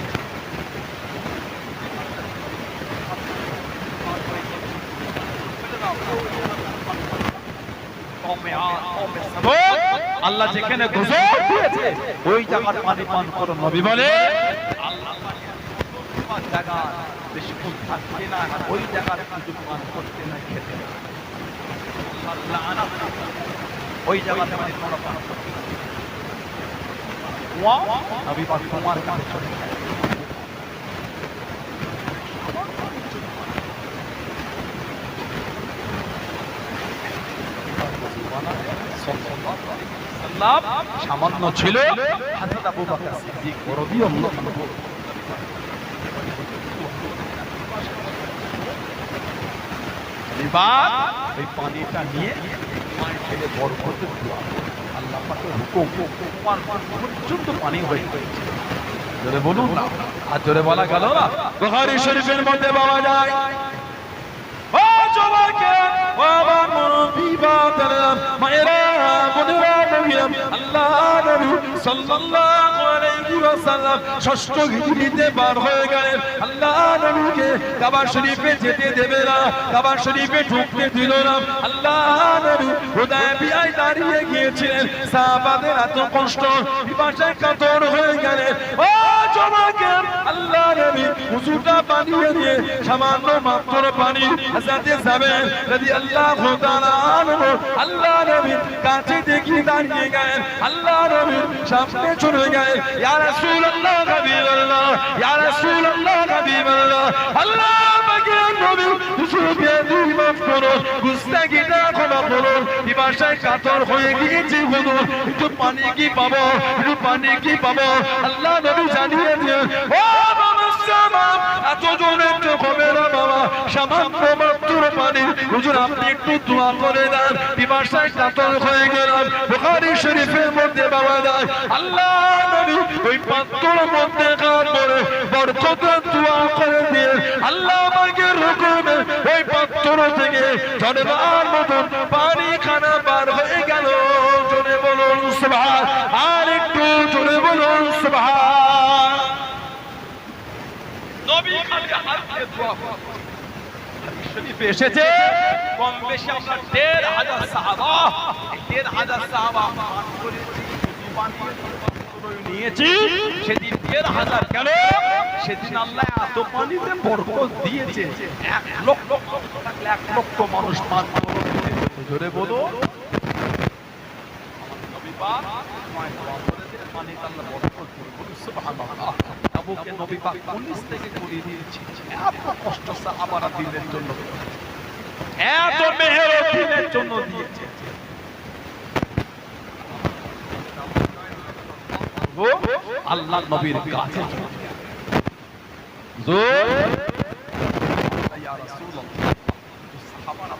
আল্লাহ যেখানে গোসল দিয়েছে ওই জায়গার পানি পান করো নবী বলে আল্লাহ জায়গা বেশি থাকতে না ওই জায়গার কিছু পান করতে না খেতে না ওই জায়গাতে মানে তোমরা পান করতে নবী পাক তোমার কাছে চলে যায় সামান্য ছিল হযরত আবু বকর সিদ্দিক রাদিয়াল্লাহু আনহু এবার এই পানিটা নিয়ে মায়ের ছেলে বরকতের দোয়া আল্লাহ পাকের হুকুম তোমার পর্যন্ত পানি হয়ে গেছে জোরে বলুন না আর জোরে বলা গেল না বুখারী শরীফের মধ্যে পাওয়া যায় ও জওয়াকে ও আমার মুরব্বি বাবারা মায়েরা বোনেরা নবীরাম আল্লাহ নবী সাল্লাল্লাহু আলাইহি ওয়াসাল্লাম ষষ্ঠ হিজরিতে বার হয়ে গেলেন আল্লাহ নবীকে কাবা শরীফে যেতে দেবে না কাবা শরীফে ঢুকতে দিল না আল্লাহ নবী হুদায়বিয়ায় দাঁড়িয়ে গিয়েছিলেন সাহাবাদের এত কষ্ট পিপাসায় কাতর হয়ে গেলেন ও জওয়াকে আল্লাহ নবী ওযুটা বানিয়ে দিয়ে সামান্য মাত্র পানি হাজরাতে যাবেন রাদিয়াল্লাহু তাআলা আনহু আল্লাহ নবী কাছে দেখি দাঁড়িয়ে গেলেন আল্লাহ নবী সামনে চলে গেলেন ইয়া রাসূলুল্লাহ হাবিবাল্লাহ ইয়া রাসূলুল্লাহ হাবিবাল্লাহ আল্লাহ পাকের নবী হুজুরকে দুই মাফ করো গুস্তাখিটা ক্ষমা করো পিপাসায় কাতর হয়ে গিয়েছি হুজুর একটু পানি কি পাবো একটু পানি কি পাবো আল্লাহ নবী জানিয়ে দিলেন ও বাবা সামা এত জোরে একটু হবে না বাবা সামান্য মাত্র পানি হুজুর আপনি একটু দোয়া করে দেন পিপাসায় কাতর হয়ে গেলাম বুখারী শরীফের মধ্যে পাওয়া যায় আল্লাহ নবী ওই পাত্রের মধ্যে হাত ধরে বরকতের দোয়া করে দিয়ে আল্লাহ পাকের হুকুমে ওই পাত্র থেকে ঝরনার মতন পানি খানা বার হয়ে গেল জোরে বলুন সুবহান আর একটু জোরে বলুন সুবহান নবী খালি হাত দিয়ে দোয়া করে শরীফে এসেছে কম বেশি আমরা ১৫০০ সাহাবা ১৫০০ সাহাবা পান করেছি নিয়েছি সেদিন ১৫০০ কেন সেদিন আল্লাহ এত পানিতে বরকত দিয়েছে ১ লক্ষ থাকলে ১ লক্ষ মানুষ পান করতে জোরে বলো নবী পাক পানিতে আল্লাহ বরকত করে সুবহানাল্লাহ আবুকে নবী পাক ১৯ থেকে করিয়ে দিয়েছে এত কষ্ট সাহাবারা দিলের জন্য এত মেহের দিলের জন্য দিয়েছে ও আল্লাহ নবীর কাছে জোর ইয়া রাসূলুল্লাহ সাহাবারা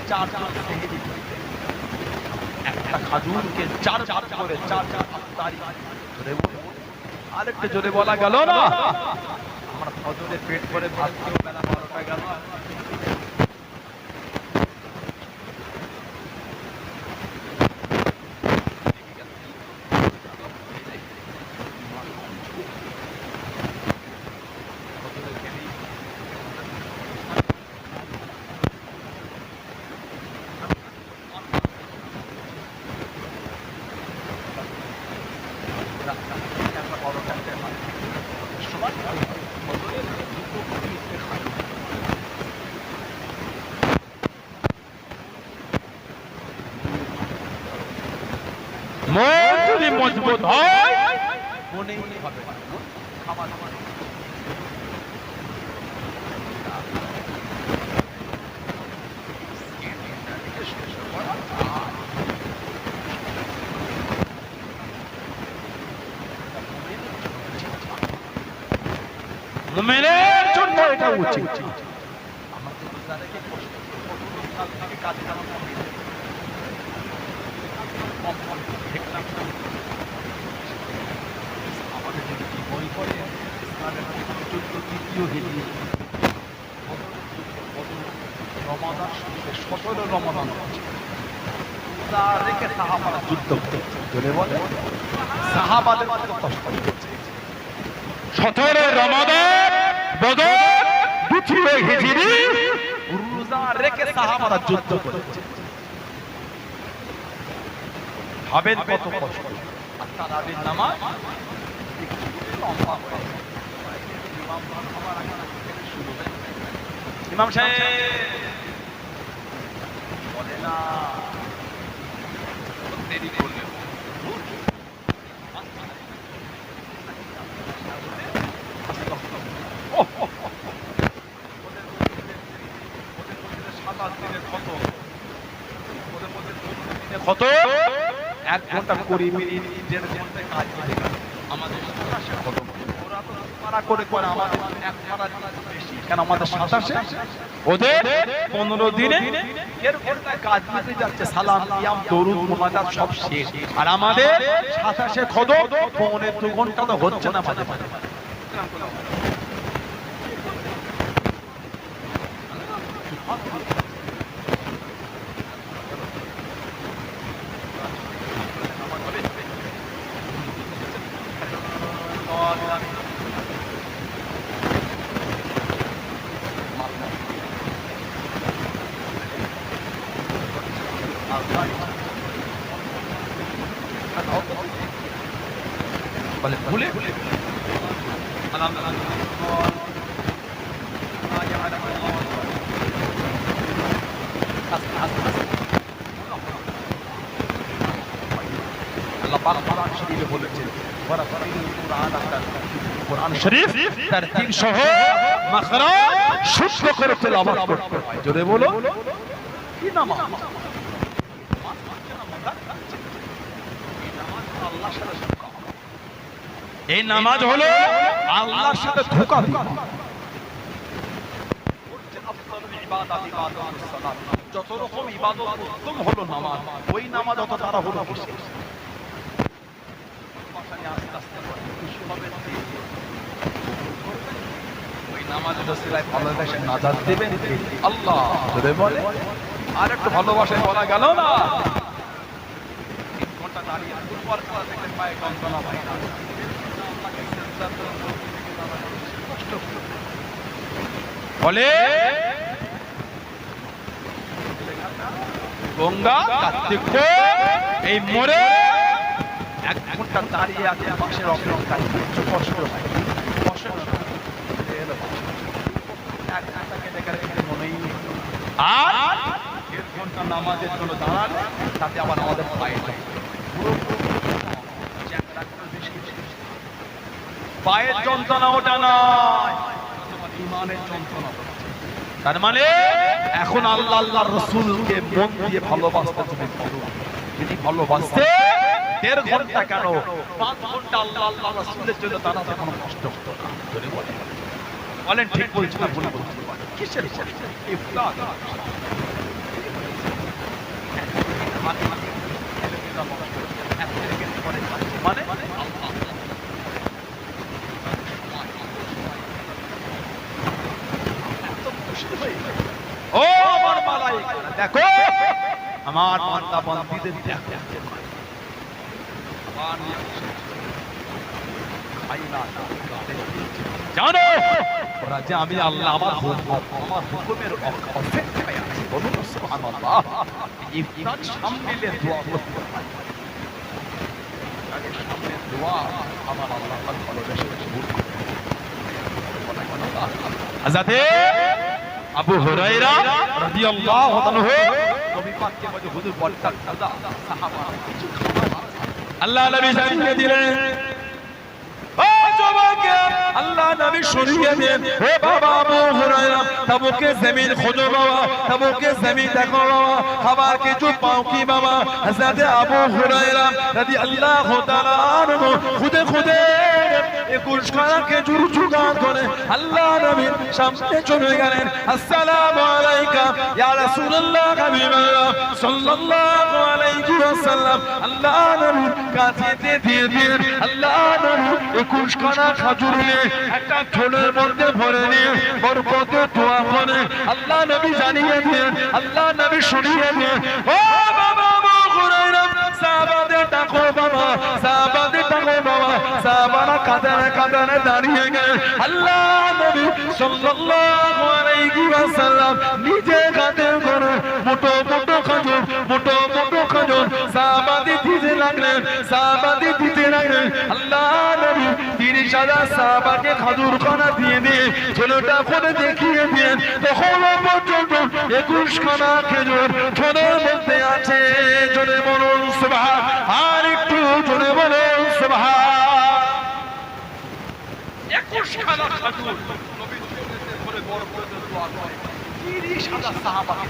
চার সেহরি একটা খাজুরকে চার করে চার আফতারি আরেকটা জোরে বলা গেল না আমরা ফজরের পেট করে ভাত খেয়ে বেলা ১২টা গেল মন যদি মজবুত হয় মনেই হবে না। খাবার মুমিনের জন্য এটা উচিত। আমাদের যাদেরকে কষ্ট কাল থেকে কাজ করা আমাদের যদি কি বই পড়ে ইসলামের চতুর্থ তৃতীয় হিজরি রমাদান 17 রমাদান রেখে সাহাবারা যুদ্ধ করে বলে সাহাবাদের কত কষ্ট হচ্ছে। 17 রমাদান বদর দ্বিতীয় হিজরি রোজা রেখে সাহাবারা যুদ্ধ করেছে। ভাবেন কত কষ্ট। আর তারাবির নামাজ ইমাম সাহেব বলে না দেরি করলে কত 1 ঘন্টা 20 মিনিট 1.5 ঘন্টায় কাজ করে আমাদের 27 কত ওরা তো পারা করে করে আমাদের 1 পারা বেশি কেন আমাদের 27 ওদের 15 দিনে 1 ঘন্টায় কাজ দিতে যাচ্ছে সালাম কিয়াম দরুদ মুনাজাত সব শেষ আর আমাদের 27 কত 2.5 ঘন্টা তো হচ্ছে না মাঝে মাঝে। বলে ভুলে আল্লাহ পাক কোরআন শরীফে বলেছেন কোরআন শরীফ তার 3 সহ মাখরাজ শুদ্ধ করে তেলাওয়াত করতে হয়। জোরে বলো কি নামাজ এই নামাজ হলো আল্লাহর সাথে ধোঁকা দেওয়া। যত রকম ইবাদত উত্তম হলো নামাজ, ওই নামাজ অত তারা হলো কিসের? ওই নামাজের ওসিলায় ভালোবাসায় নাজাত দেবেন আল্লাহ। যদি বলে আর একটু ভালোবাসায় বলা গেল না 3 ঘন্টা দাঁড়িয়ে দুর্বল করা থেকে পায়ে যন্ত্রণা হয় না। বলে গঙ্গা কার্তিক এই মোড়ে 1 ঘন্টা দাঁড়িয়ে আছে পাশের অপেক্ষায় কিছু কষ্ট হয়। আর 1 ঘন্টা নামাজের জন্য দাঁড়ালে তাতে আবার আমাদের পায়ে পায়ের যন্ত্রণা ওটা নয়, ইমানের যন্ত্রণা। তার মানে এখন আল্লাহ আল্লাহর রাসূলকে মন দিয়ে ভালোবাসতে তুমি পারো। যদি ভালোবাসতে 1.5 ঘন্টা কেন 5 ঘন্টা আল্লাহ আল্লাহর রাসূলের জন্য দাঁড়াতে কোনো কষ্ট হতো না। যদি বলেন ঠিক বলছি না ভুল বলছি? কিসের ইফতার মানে ও আমার মালাইকা দেখো আমার বান্দা বান্দীদের দেখো জানো ওরা যে আমি আল্লাহ আমার হুকুমের অপেক্ষায় আছি। বলুন সুবহানাল্লাহ। ইফতার সামনে দোয়া করতে হয়, সামনে দোয়া আমার আল্লাহ ভালোবেসে কবুল করে। হযরত আবু হুরায়রা রাদিয়াল্লাহু আনহু নবী পাককে বলে হুজুর বলতা কাজা সাহাবা কিছু খাবার আল্লাহ নবী জানিয়ে দিলেন আল্লাহ নবী শুনিয়ে দেন হে বাবা আবু হুরায়রা তাবুকে জমিন খোঁজো বাবা তাবুকে জমিন দেখো বাবা খাবার কিছু পাও কি বাবা হযরত আবু হুরায়রা রাদিয়াল্লাহু তাআলা আনহু খুদে খুদে 21 খানা খেজুর জোগাড় করে আল্লাহ নবীর সামনে চলে গেলেন আসসালামু আলাইকা ইয়া রাসূলুল্লাহ হাবিবাল্লাহ সাল্লাল্লাহু আলাইহি ওয়াসাল্লাম আল্লাহ নবীর কাছে দিয়ে দিয়ে আল্লাহ নবী 21 খানা খাজুর নিয়ে একটা ঝোলের মধ্যে ভরে নিয়ে বরকতে দোয়া করে আল্লাহ নবী জানিয়ে দিয়ে আল্লাহ নবী শুনিয়ে দিয়ে ও বাবা আবু হুরায়রা সাহাবাদের ডাকো বাবা সাহাবাদের ডাকো বাবা সাহাবারা কাঁদে কাঁদে দাঁড়িয়ে গেলেন আল্লাহ নবী সাল্লাল্লাহু আলাইহি ওয়াসাল্লাম নিজে হাতে করে মোটো মোটো খাজুর সাহাবাদের দিতে লাগলেন আল্লাহ নবী 30,000 সাহাবাকে খাজুর খানা দিয়ে দিয়ে ছেলেটা করে দেখিয়ে দিয়ে তখন পর্যন্ত 21 খানা খেজুর ছোলের মধ্যে আছে জোরে বলুন সুবহান আর একটু জোরে বলুন সুবহান 21 খানা খাজুর নবী করে বরকতে দোয়া করে 30,000 সাহাবাকে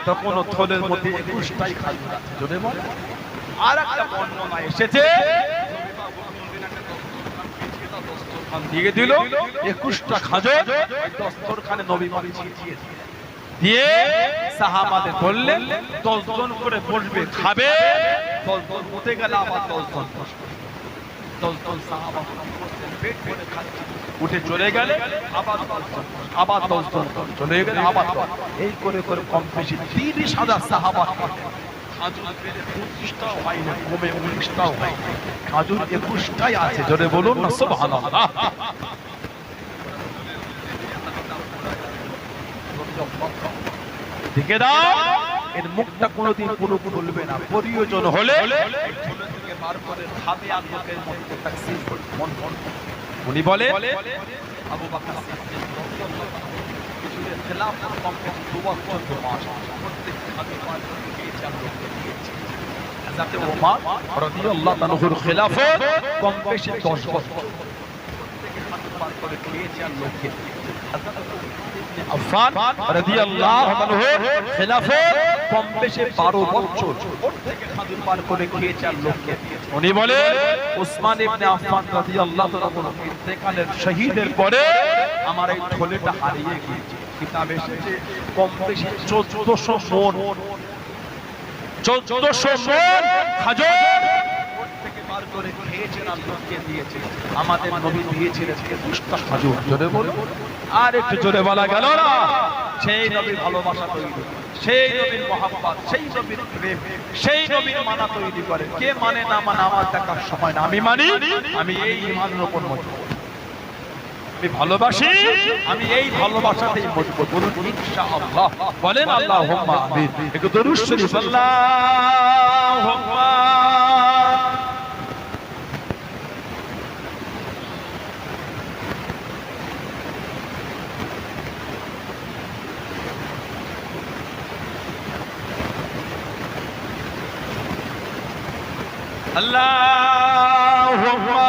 তখন থলের মধ্যে 21টাই খাজুর আছে জোরে বলে আর একটা বর্ণনা এসেছে দিয়ে দিল 21টা খাজুর দস্তরখানে নবী ছিটিয়ে দিয়ে সাহাবাদের বললেন 10 জন করে বসবে খাবে 10 জন উঠে গেল আবার 10 জন বসবে 10 জন সাহাবা পেট ভরে খাচ্ছে উঠে চলে গেলে আবার 10 জন চলে গেলে আবার এই করে করে কম বেশি 30,000 সাহাবা খাজুর পেলে 25টাও হয় না কমে 19টাও হয় খাজুর 21টাই আছে জোরে বলুন না সুবহানাল্লাহ দেখে দাও এর মুখটা কোনোদিন পুরো খুলবে না প্রয়োজন হলে থেকে বার করে হাতে আর মুখের মধ্যে তাকসীম করে মন উনি বলে আবু বকর সিদ্দিক কিছুদের খেলাফত কমপ্লিট 2 বছর 2 মাস প্রত্যেক হাতে বার করে দিয়েছে আমরা দিয়েছি হযরত ওমর রাদিয়াল্লাহু তাআলার খেলাফত কম বেশি 10 বছর প্রত্যেক হাতে বার করে দিয়েছে আর লোককে হযরত আফফান রাদিয়াল্লাহু তাআলার খেলাফত কম বেশি 12 বছর প্রত্যেক হাতে বার করে দিয়েছে আর লোককে উনি বলে উসমান ইবনে আফফান রাদিয়াল্লাহু তাআলা ইন্তেকালের শহীদের পরে আমার এই থলেটা হারিয়ে গিয়েছে কিতাবে এসেছে কম বেশি 1400 মণ খাজুর থেকে বার করে খেয়েছেন আর লোককে দিয়েছে আমাদের নবী দিয়েছিলেন 21টা খাজুর জোরে বলো আর একটু জোরে বলা গেল না সেই নবীর ভালোবাসা তৈরি সেই নবীর মহব্বত সেই নবীর প্রেম সেই নবীর মানা তৈরি করে কে মানে না মানে আমার দেখার সময় না আমি মানি আমি এই ঈমানের উপর মজবুত আমি ভালোবাসি আমি এই ভালোবাসাতেই মজবুত বলুন ইনশাআল্লাহ বলেন আল্লাহুম্মা আমিন একটু দরুদ শরীফ আল্লাহুম্মা আল্লাহুম্মা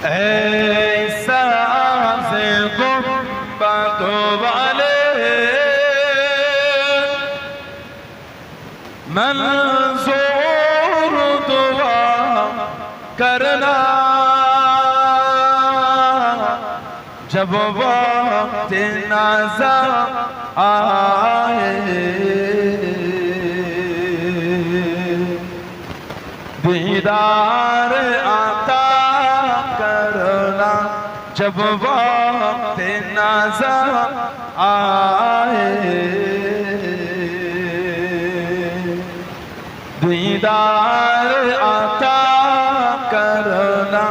ऐसा से गुंबद वाले मंजूर दुआ करना जब वक्त नज़र आए दीदार आता करना जब वक्त नज़र आए दीदार आता करना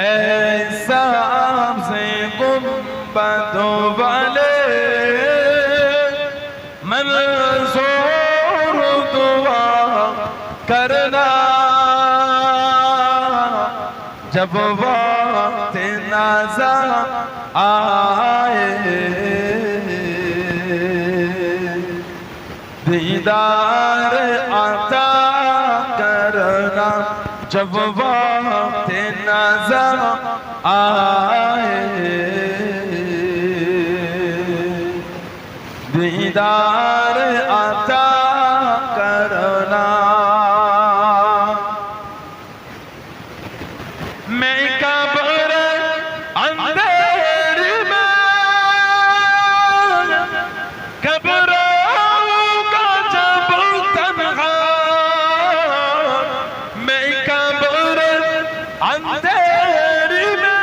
ऐसा से गुंबद वाले मंजूर दुआ जब वक्त नज़र आए दीदार अता करना जब वक्त नज़र आए दीदार अता करना मैं कब्र अंधेर में कब्र का जब तन्हा मैं कब्र अंधेर में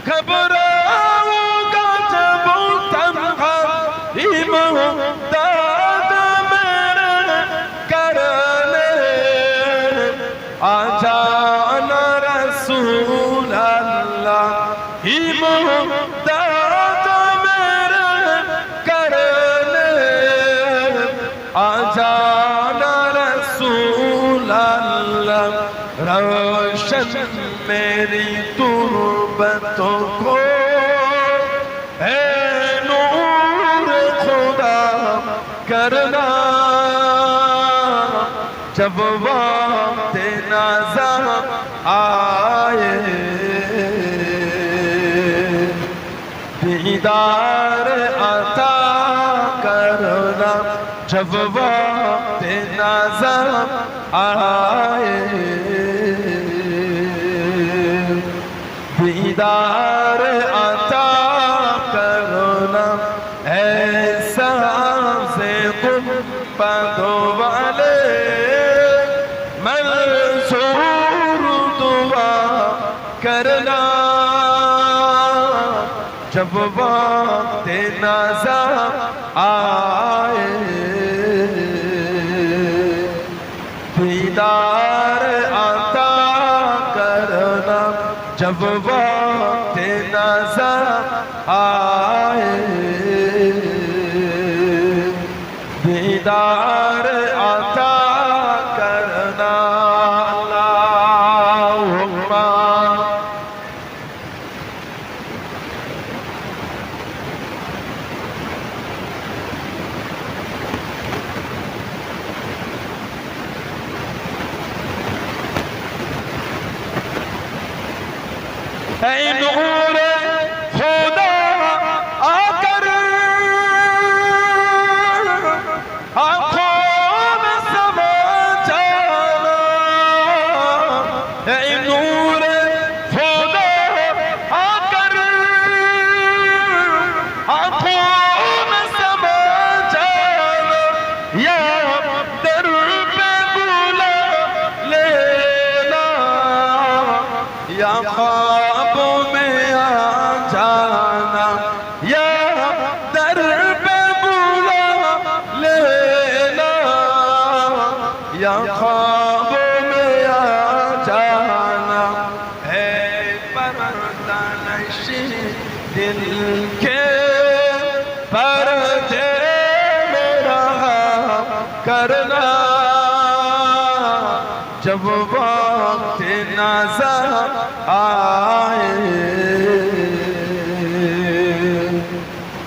कब्र का जब तन्हा इमदाद मेरे करने आजाना रसूल अल्लाह इमदाद मेरे करने आजाना रसूल अल्लाह रोशन मेरी तुर्बतों को है नूर खुदा करना जब वक्त नज़र आए दीदार अता करना जब वक्त नज़र आए दीदार अता करना ऐसा से गुंबदों वाले मंसूर दुआ करना जब वक्त नज़र आए दीदार अता करना जब वक्त नज़र आए दीदार अता करना अल्लाहुम्मा ऐ नूर खुदा आकर आँखों में समा जाना ऐ नूर खुदा आकर आँखों में समा जाना या दर पे बुला लेना या ख्वाबों में आ जाना या दर पे बुला लेना या ख्वाबों में आ जाना है पर्दा नशी दिल के पर्दे में रहा करना जब वक्त नज़र आए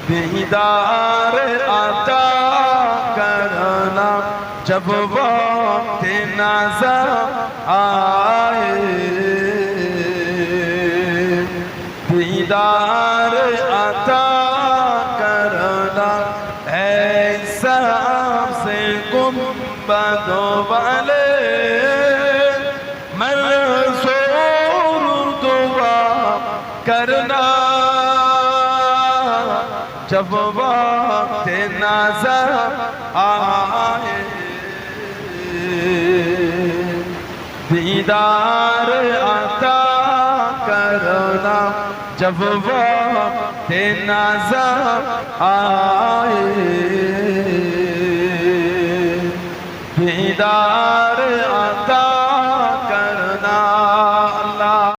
दीदार अता करना जब वक्त नज़र आए दीदार अता करना ऐसा से गुंबदों वाले मंसूर दुआ करना जब वक्त नज़र आए दीदार अता करना जब वक्त नज़र आए दीदार